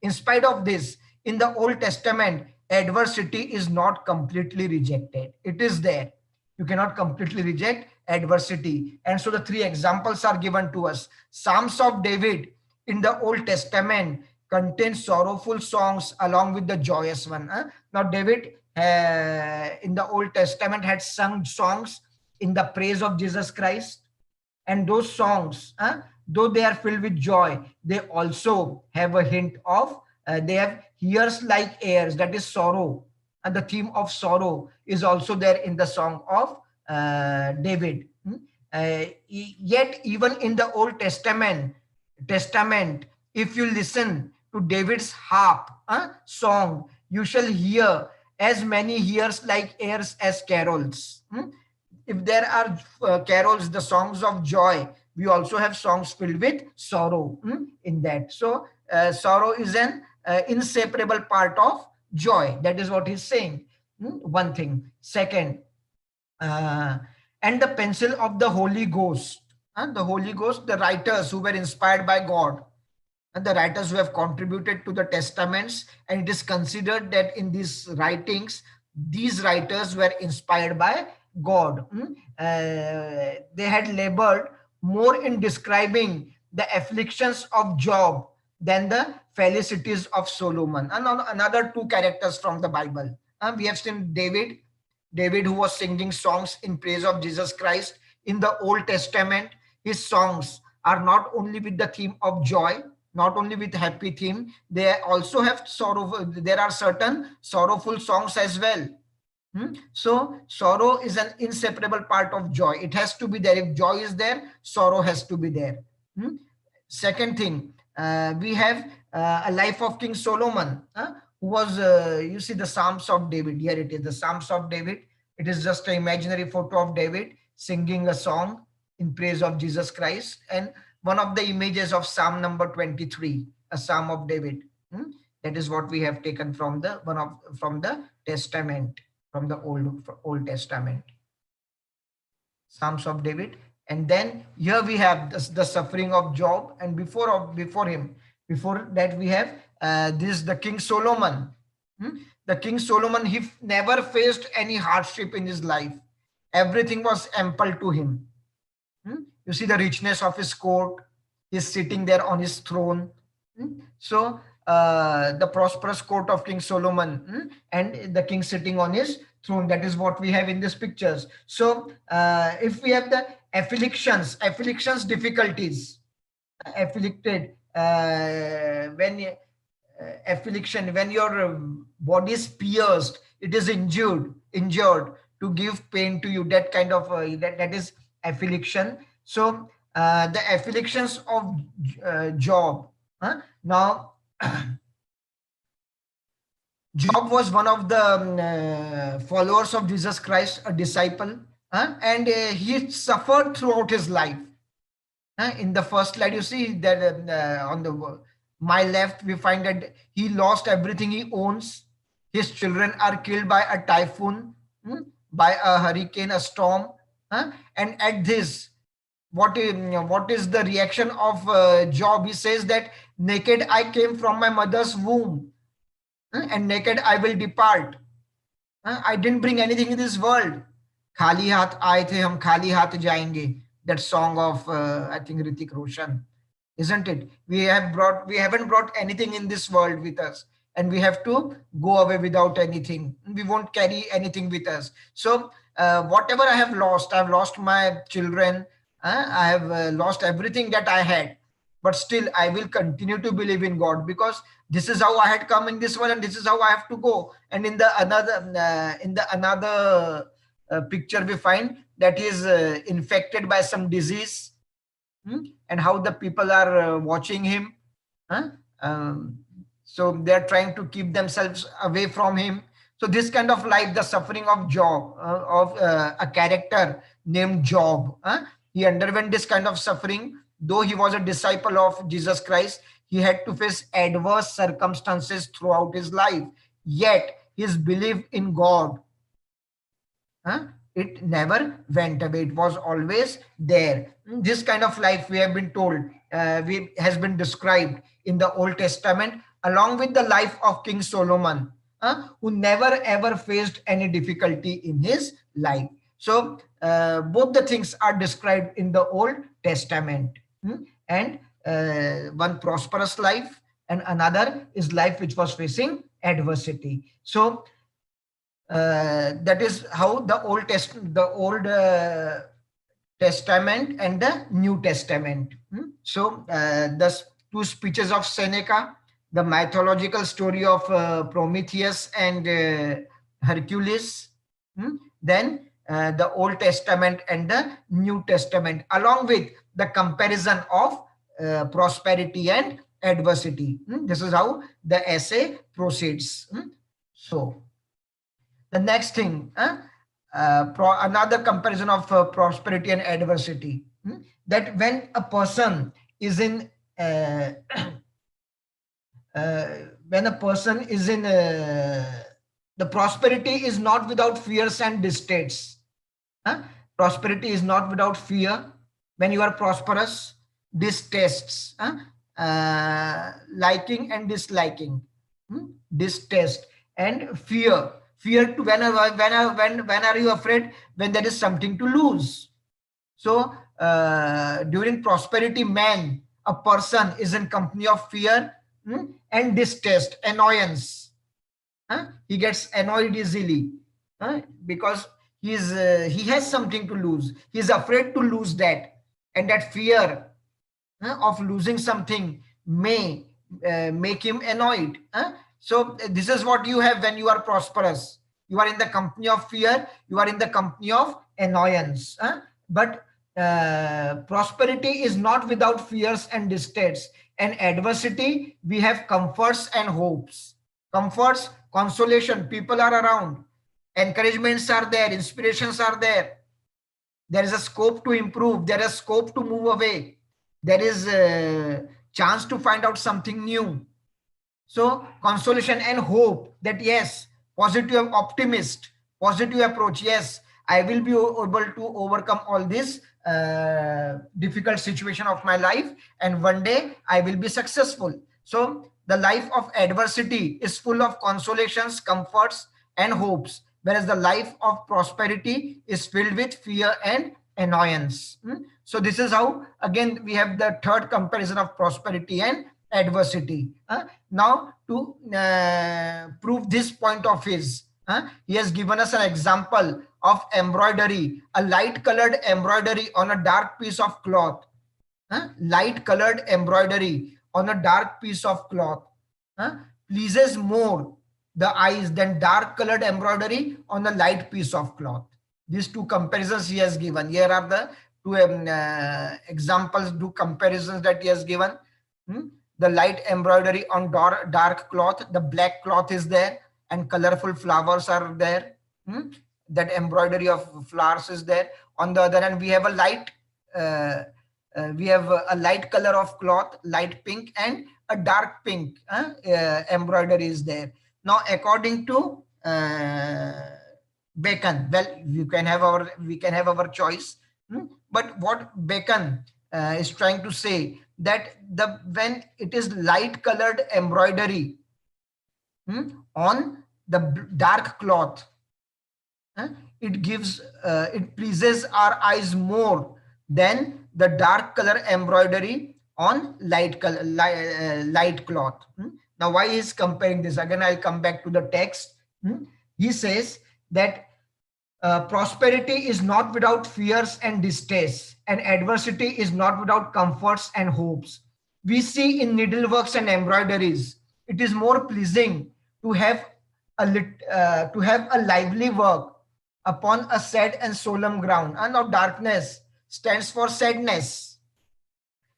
in spite of this, in the Old Testament, adversity is not completely rejected. It is there. You cannot completely reject adversity. And so the three examples are given to us. Psalms of David in the Old Testament contain sorrowful songs along with the joyous one. Now David in the Old Testament had sung songs in the praise of Jesus Christ. And those songs, though they are filled with joy, they also have a hint of, they have years like airs, that is sorrow. And the theme of sorrow is also there in the song of David. Yet even in the Old Testament, if you listen to David's harp song, you shall hear as many years like airs as carols. If there are carols, the songs of joy, we also have songs filled with sorrow in that. So sorrow is an inseparable part of joy. That is what he's saying. One thing. Second, and the pencil of the Holy Ghost. The Holy Ghost, the writers who were inspired by God, and the writers who have contributed to the testaments, and it is considered that in these writings, these writers were inspired by God. They had labored more in describing the afflictions of Job than the felicities of Solomon. And another two characters from the Bible. We have seen David, who was singing songs in praise of Jesus Christ. In the Old Testament, his songs are not only with the theme of joy, not only with happy theme, they also have sorrow. There are certain sorrowful songs as well. So sorrow is an inseparable part of joy. It has to be there. If joy is there, sorrow has to be there. Second thing, we have a life of King Solomon, who was, you see the Psalms of David. Here it is, the Psalms of David. It is just an imaginary photo of David singing a song in praise of Jesus Christ. And one of the images of Psalm number 23, a Psalm of David. That is what we have taken from the from the Testament, from the Old Testament. Psalms of David. And then here we have the suffering of Job, and before that we have the King Solomon. The King Solomon, he never faced any hardship in his life. Everything was ample to him. You see the richness of his court. He's sitting there on his throne. So the prosperous court of King Solomon, and the king sitting on his throne. That is what we have in these pictures. So if we have the afflictions, difficulties, afflicted, when your body is pierced, it is injured to give pain to you. That kind of that is affliction. So the afflictions of Job. Now, Job was one of the followers of Jesus Christ, a disciple, and he suffered throughout his life. In the first slide, you see that on my left, we find that he lost everything he owns. His children are killed by a typhoon, by a hurricane, a storm. And at this, what is the reaction of Job? He says that naked I came from my mother's womb, and naked I will depart. I didn't bring anything in this world. Khali haath aaye the, hum khali haath jayenge. That song of I think Hrithik Roshan, isn't it? We haven't brought anything in this world with us, and we have to go away without anything. We won't carry anything with us. So whatever I have lost, I've lost my children. I have lost everything that I had, but still I will continue to believe in God, because this is how I had come in this world, and this is how I have to go. And in the another picture, we find that he is infected by some disease, and how the people are watching him. So they're trying to keep themselves away from him. So this kind of life, the suffering of Job, of a character named Job, he underwent this kind of suffering. Though he was a disciple of Jesus Christ, he had to face adverse circumstances throughout his life. Yet his belief in God It never went away. It was always there. This kind of life we have been told, has been described in the Old Testament, along with the life of King Solomon, who never ever faced any difficulty in his life. So both the things are described in the Old Testament. And one prosperous life, and another is life which was facing adversity. So that is how the Old Testament and the New Testament. So the two speeches of Seneca, the mythological story of Prometheus and Hercules, then the Old Testament and the New Testament, along with the comparison of prosperity and adversity. This is how the essay proceeds. So the next thing, another comparison of prosperity and adversity, that when a person is in when a person is in the prosperity is not without fears and distaste. Prosperity is not without fear. When you are prosperous, distastes, liking and disliking, distaste and fear. Fear to when are you afraid? When there is something to lose. So during prosperity, a person is in company of fear and distaste, annoyance. He gets annoyed easily because he has something to lose. He is afraid to lose that, and that fear of losing something may make him annoyed. So this is what you have when you are prosperous. You are in the company of fear. You are in the company of annoyance. But prosperity is not without fears and distastes. And adversity, we have comforts and hopes. Comforts, consolation, people are around. Encouragements are there. Inspirations are there. There is a scope to improve. There is scope to move away. There is a chance to find out something new. So consolation and hope that yes, positive optimist, positive approach. Yes, I will be able to overcome all this difficult situation of my life, and one day I will be successful. So the life of adversity is full of consolations, comforts, and hopes, whereas the life of prosperity is filled with fear and annoyance. So this is how, again, we have the third comparison of prosperity and adversity. Now to prove this point of his, he has given us an example of embroidery, a light colored embroidery on a dark piece of cloth. Light colored embroidery on a dark piece of cloth pleases more the eyes than dark colored embroidery on a light piece of cloth. These two comparisons he has given. Here are the two examples, two comparisons that he has given. The light embroidery on dark cloth, the black cloth is there and colorful flowers are there. That embroidery of flowers is there. On the other hand, we have a light color of cloth, light pink, and a dark pink embroidery is there. Now according to Bacon, well, we can have our choice, but what Bacon is trying to say, that when it is light colored embroidery on the dark cloth, it pleases our eyes more than the dark color embroidery on light cloth. Now why is comparing this? Again, I'll come back to the text. He says that prosperity is not without fears and distaste, and adversity is not without comforts and hopes. We see in needleworks and embroideries, it is more pleasing to have a lively work upon a sad and solemn ground. And now darkness stands for sadness.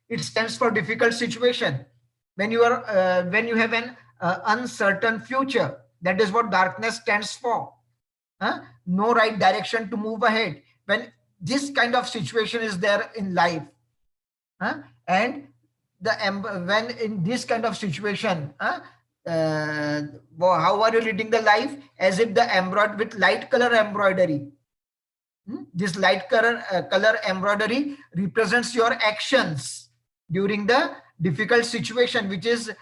It stands for difficult situation. When you have an uncertain future, that is what darkness stands for. No right direction to move ahead. When this kind of situation is there in life, and when in this kind of situation, how are you leading the life? As if the with light color embroidery. This light color embroidery represents your actions during the difficult situation, which is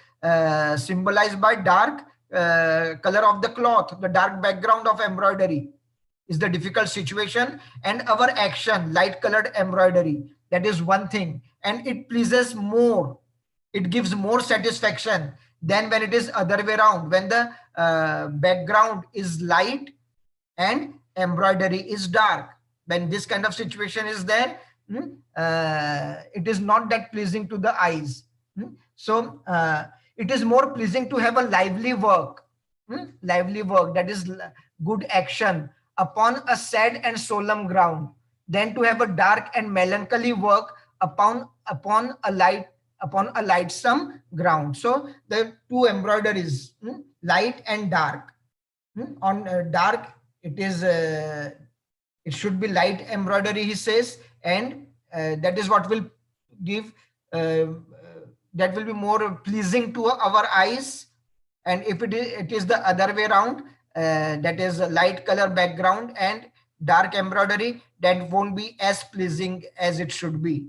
symbolized by dark color of the cloth. The dark background of embroidery is the difficult situation, and our action, light colored embroidery, that is one thing, and it pleases more, it gives more satisfaction than when it is other way around, when the background is light and embroidery is dark. When this kind of situation is there, it is not that pleasing to the eyes. So it is more pleasing to have a lively work, that is good action upon a sad and solemn ground, than to have a dark and melancholy work upon a lightsome ground. So the two embroideries, light and dark. On dark, it is it should be light embroidery, he says, and that is what will give that will be more pleasing to our eyes. And if it is the other way around, that is a light color background and dark embroidery, that won't be as pleasing as it should be.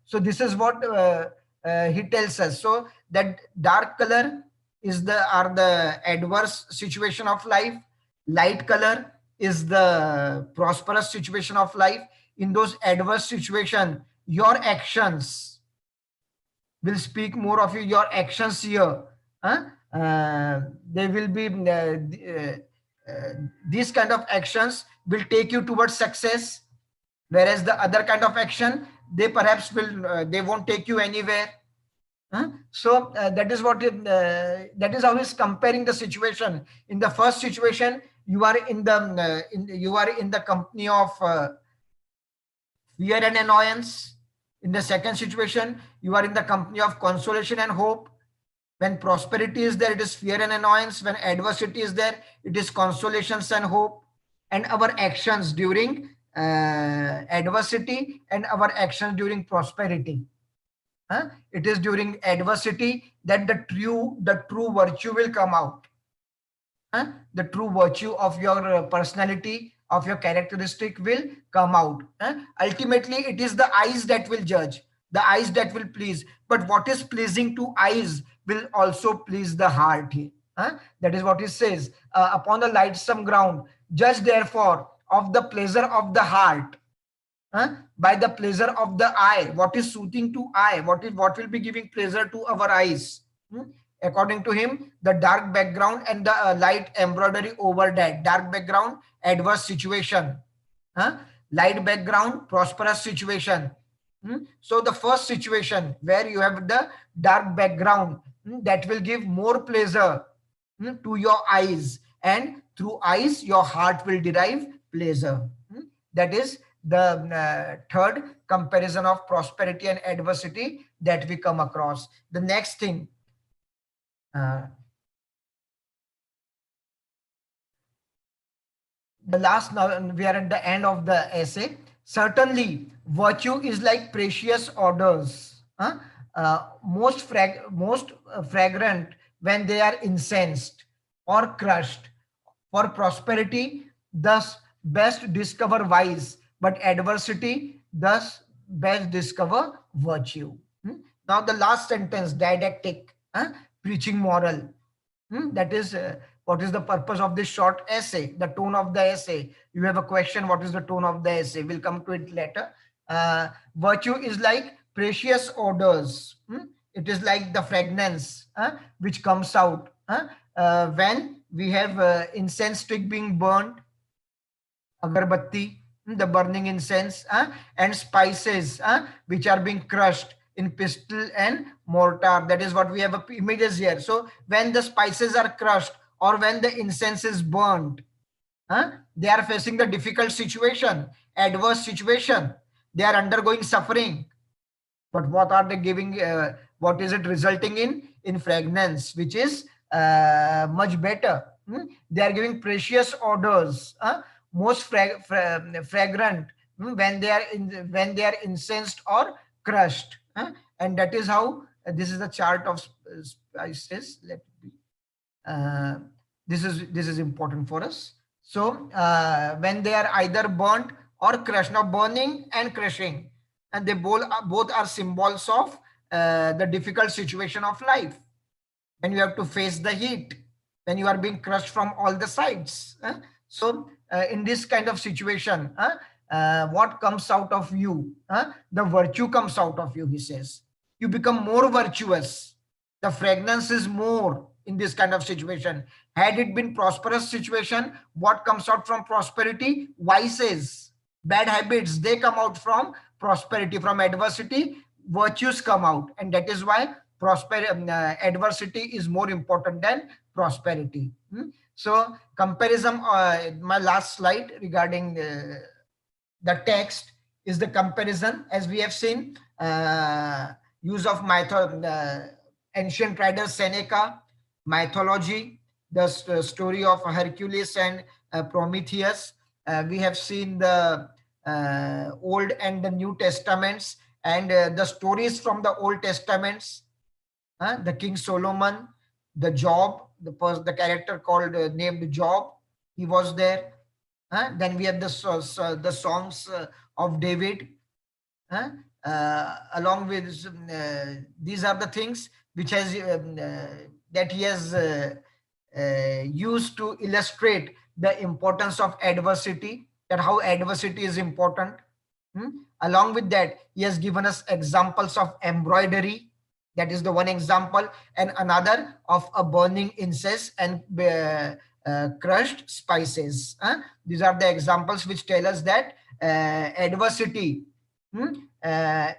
So this is what he tells us. So that dark color are the adverse situation of life. Light color is the prosperous situation of life. In those adverse situation, your actions will speak more of you. Your actions here, they will be these kind of actions will take you towards success, whereas the other kind of action, they perhaps will they won't take you anywhere. So that is what that is how he's comparing the situation. In the first situation, you are in the company of fear and annoyance. In the second situation, you are in the company of consolation and hope. When prosperity is there, it is fear and annoyance. When adversity is there, it is consolations and hope. And our actions during adversity and our actions during prosperity. It is during adversity that the true virtue will come out. The true virtue of your personality, of your characteristic will come out. Ultimately, it is the eyes that will judge, the eyes that will please. But what is pleasing to eyes will also please the heart. That is what it says. Upon the lightsome ground, judge therefore of the pleasure of the heart, by the pleasure of the eye. What is soothing to eye? What will be giving pleasure to our eyes? According to him, the dark background and the light embroidery over that. Dark background, adverse situation. Light background, prosperous situation. So the first situation where you have the dark background, that will give more pleasure to your eyes, and through eyes your heart will derive pleasure. That is the third comparison of prosperity and adversity that we come across. The next thing, the last, now we are at the end of the essay. Certainly, virtue is like precious odors, most fragrant when they are incensed or crushed. For prosperity, thus best discover vice, but adversity, thus best discover virtue. Now the last sentence, didactic, preaching moral. That is what is the purpose of this short essay, the tone of the essay. You have a question, what is the tone of the essay? We'll come to it later. Virtue is like precious odors. It is like the fragrance which comes out when we have incense stick being burned, agarbatti, the burning incense, and spices which are being crushed in pestle and mortar. That is what we have images here. So when the spices are crushed or when the incense is burned, they are facing the difficult situation, adverse situation. They are undergoing suffering. But what are they giving? What is it resulting in? In fragrance, which is much better. They are giving precious odors, most fragrant when they are incensed or crushed. And that is how this is the chart of spices. Let me. This is important for us. So when they are either burnt or crush. Now burning and crushing, and they both are symbols of the difficult situation of life, when you have to face the heat, when you are being crushed from all the sides. So in this kind of situation, what comes out of you? The virtue comes out of you, he says. You become more virtuous. The fragrance is more in this kind of situation. Had it been prosperous situation, what comes out from prosperity? Vices, bad habits, they come out from prosperity. From adversity, virtues come out. And that is why adversity is more important than prosperity. So comparison, my last slide regarding the text is the comparison. As we have seen, use of ancient writer Seneca, mythology, the story of Hercules and Prometheus. We have seen the Old and the New Testaments, and the stories from the Old Testaments, the King Solomon, the Job, the character called named Job, he was there. Then we have the songs of David. Along with these are the things which has that he has used to illustrate the importance of adversity, that how adversity is important. Along with that, he has given us examples of embroidery. That is the one example, and another of a burning incense and crushed spices. These are the examples which tell us that adversity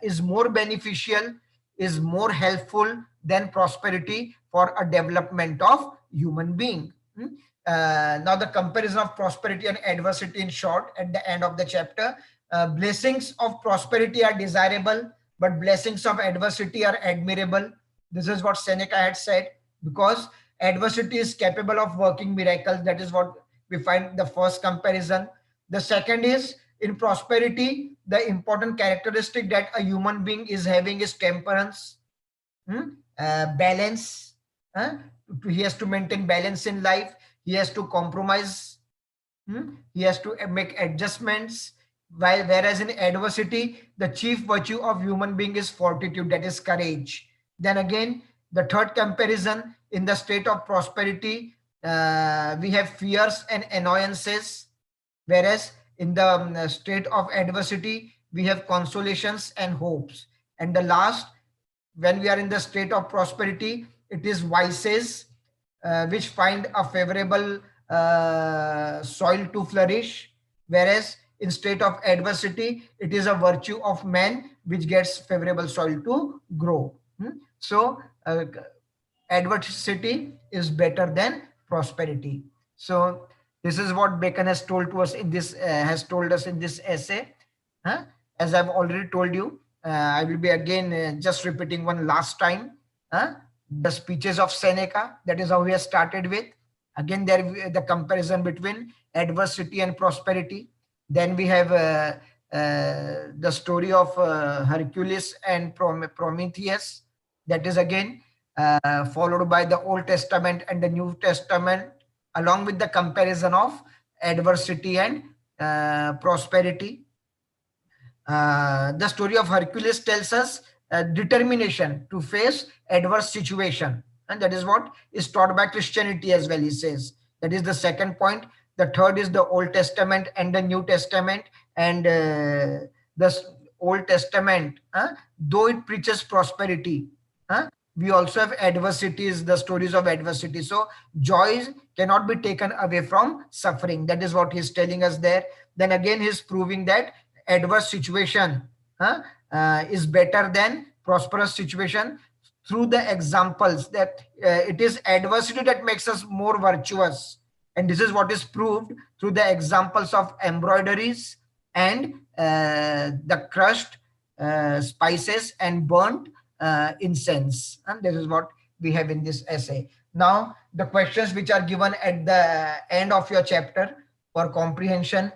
is more beneficial, is more helpful than prosperity for a development of human being. Now the comparison of prosperity and adversity in short at the end of the chapter. Blessings of prosperity are desirable, but blessings of adversity are admirable. This is what Seneca had said, because adversity is capable of working miracles. That is what we find the first comparison. The second is, in prosperity, the important characteristic that a human being is having is temperance, balance. He has to maintain balance in life. He has to compromise. He has to make adjustments. Whereas in adversity, the chief virtue of human being is fortitude, that is courage. Then again, the third comparison, in the state of prosperity, we have fears and annoyances, whereas in the state of adversity, we have consolations and hopes. And the last, when we are in the state of prosperity, it is vices which find a favorable soil to flourish, whereas in state of adversity, it is a virtue of man which gets favorable soil to grow. So adversity is better than prosperity. So this is what Bacon has told to us in this told us in this essay. As I've already told you, I will be again just repeating one last time. The speeches of Seneca, that is how we have started with. Again, there the comparison between adversity and prosperity. Then we have the story of Hercules and Prometheus. That is again followed by the Old Testament and the New Testament, along with the comparison of adversity and prosperity. The story of Hercules tells us determination to face adverse situation, and that is what is taught by Christianity as well, he says. That is the second point. The third is the Old Testament and the New Testament. And the Old Testament, though it preaches prosperity, we also have adversities, the stories of adversity. So joy cannot be taken away from suffering. That is what he's telling us there. Then again, he's proving that adverse situation is better than prosperous situation through the examples that it is adversity that makes us more virtuous. And this is what is proved through the examples of embroideries and the crushed spices and burnt incense. And this is what we have in this essay. Now, the questions which are given at the end of your chapter for comprehension,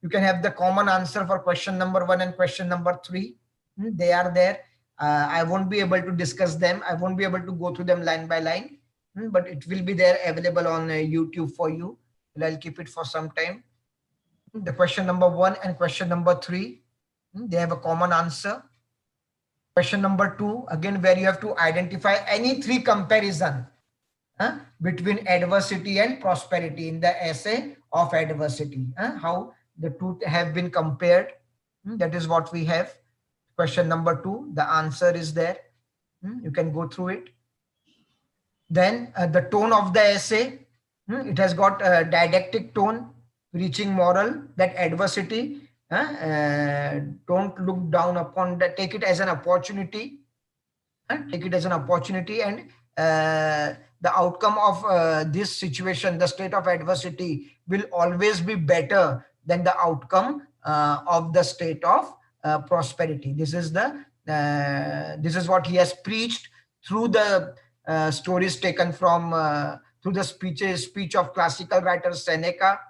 you can have the common answer for question number 1 and question number 3. They are there. I won't be able to discuss them. I won't be able to go through them line by line, but it will be there available on YouTube for you. I'll keep it for some time. The question number 1 and question number 3, they have a common answer. Question number 2, again, where you have to identify any 3 comparison between adversity and prosperity in the essay of adversity. How the two have been compared. That is what we have. Question number 2, the answer is there. You can go through it. Then the tone of the essay, it has got a didactic tone, preaching moral that adversity, don't look down upon that, take it as an opportunity, take it as an opportunity, and the outcome of this situation, the state of adversity, will always be better than the outcome of the state of prosperity. This is what he has preached through the stories taken from through the speech of classical writer Seneca,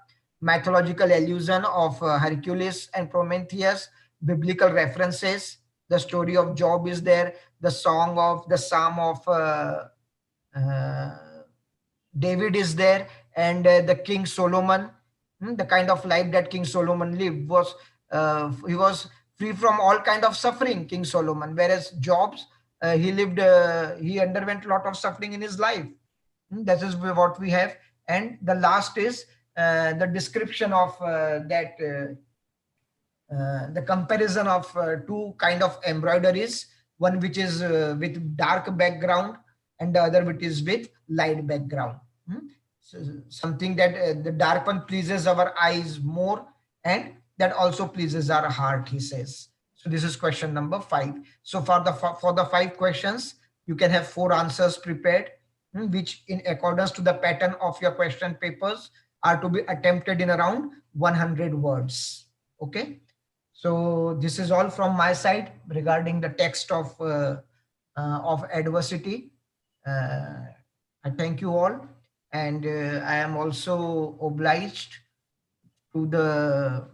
mythological allusion of Hercules and Prometheus, biblical references. The story of Job is there. The psalm of David is there, and the King Solomon. The kind of life that King Solomon lived was he was free from all kind of suffering, King Solomon, whereas Job's he underwent a lot of suffering in his life. That is what we have. And the last is the description of the comparison of 2 kind of embroideries, one which is with dark background and the other which is with light background. So something that the dark one pleases our eyes more, and that also pleases our heart, he says. So this is question number 5. So for the 5 questions, you can have 4 answers prepared, which in accordance to the pattern of your question papers are to be attempted in around 100 words. Okay. So this is all from my side regarding the text of adversity. I thank you all, and I am also obliged to the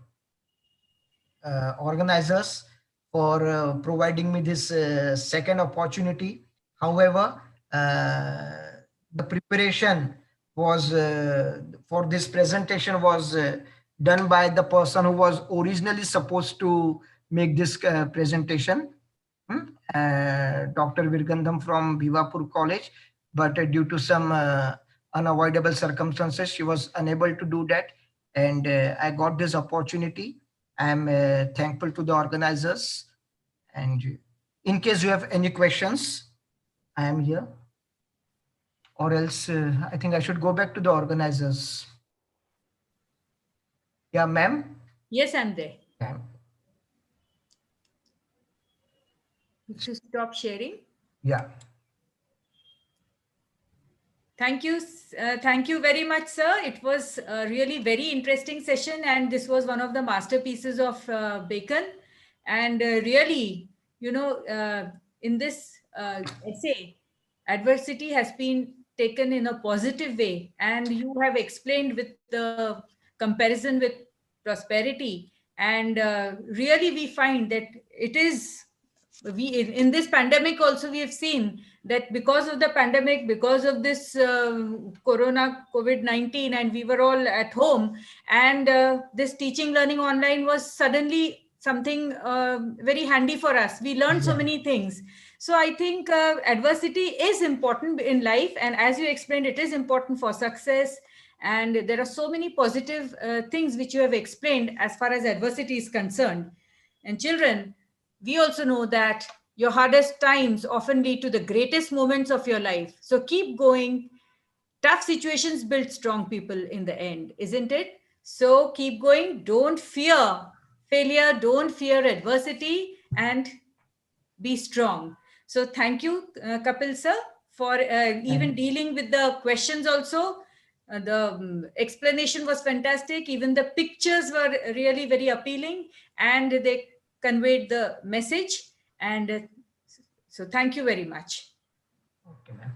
organizers for providing me this second opportunity. However, the preparation was for this presentation was done by the person who was originally supposed to make this presentation, Dr. Virgandham from Bhivapur College, but due to some unavoidable circumstances, she was unable to do that, and I got this opportunity. I am thankful to the organizers, and in case you have any questions, I am here, or else I think I should go back to the organizers. Yeah, ma'am? Yes, I'm there. Yeah. To stop sharing. Yeah. Thank you. Thank you very much, sir. It was a really very interesting session, and this was one of the masterpieces of Bacon. And really, in this essay, adversity has been taken in a positive way, and you have explained with the comparison with prosperity. And really, we find that it is, in this pandemic also we have seen that because of the pandemic, because of this COVID-19, and we were all at home, and this teaching learning online was suddenly something very handy for us. We learned so many things. So I think adversity is important in life, and as you explained, it is important for success. And there are so many positive things which you have explained as far as adversity is concerned. And children, we also know that your hardest times often lead to the greatest moments of your life. So keep going. Tough situations build strong people in the end, isn't it? So keep going. Don't fear failure. Don't fear adversity, and be strong. So thank you, Kapil sir, for even dealing with the questions also. The explanation was fantastic. Even the pictures were really very appealing, and they conveyed the message. And so thank you very much. Okay, ma'am.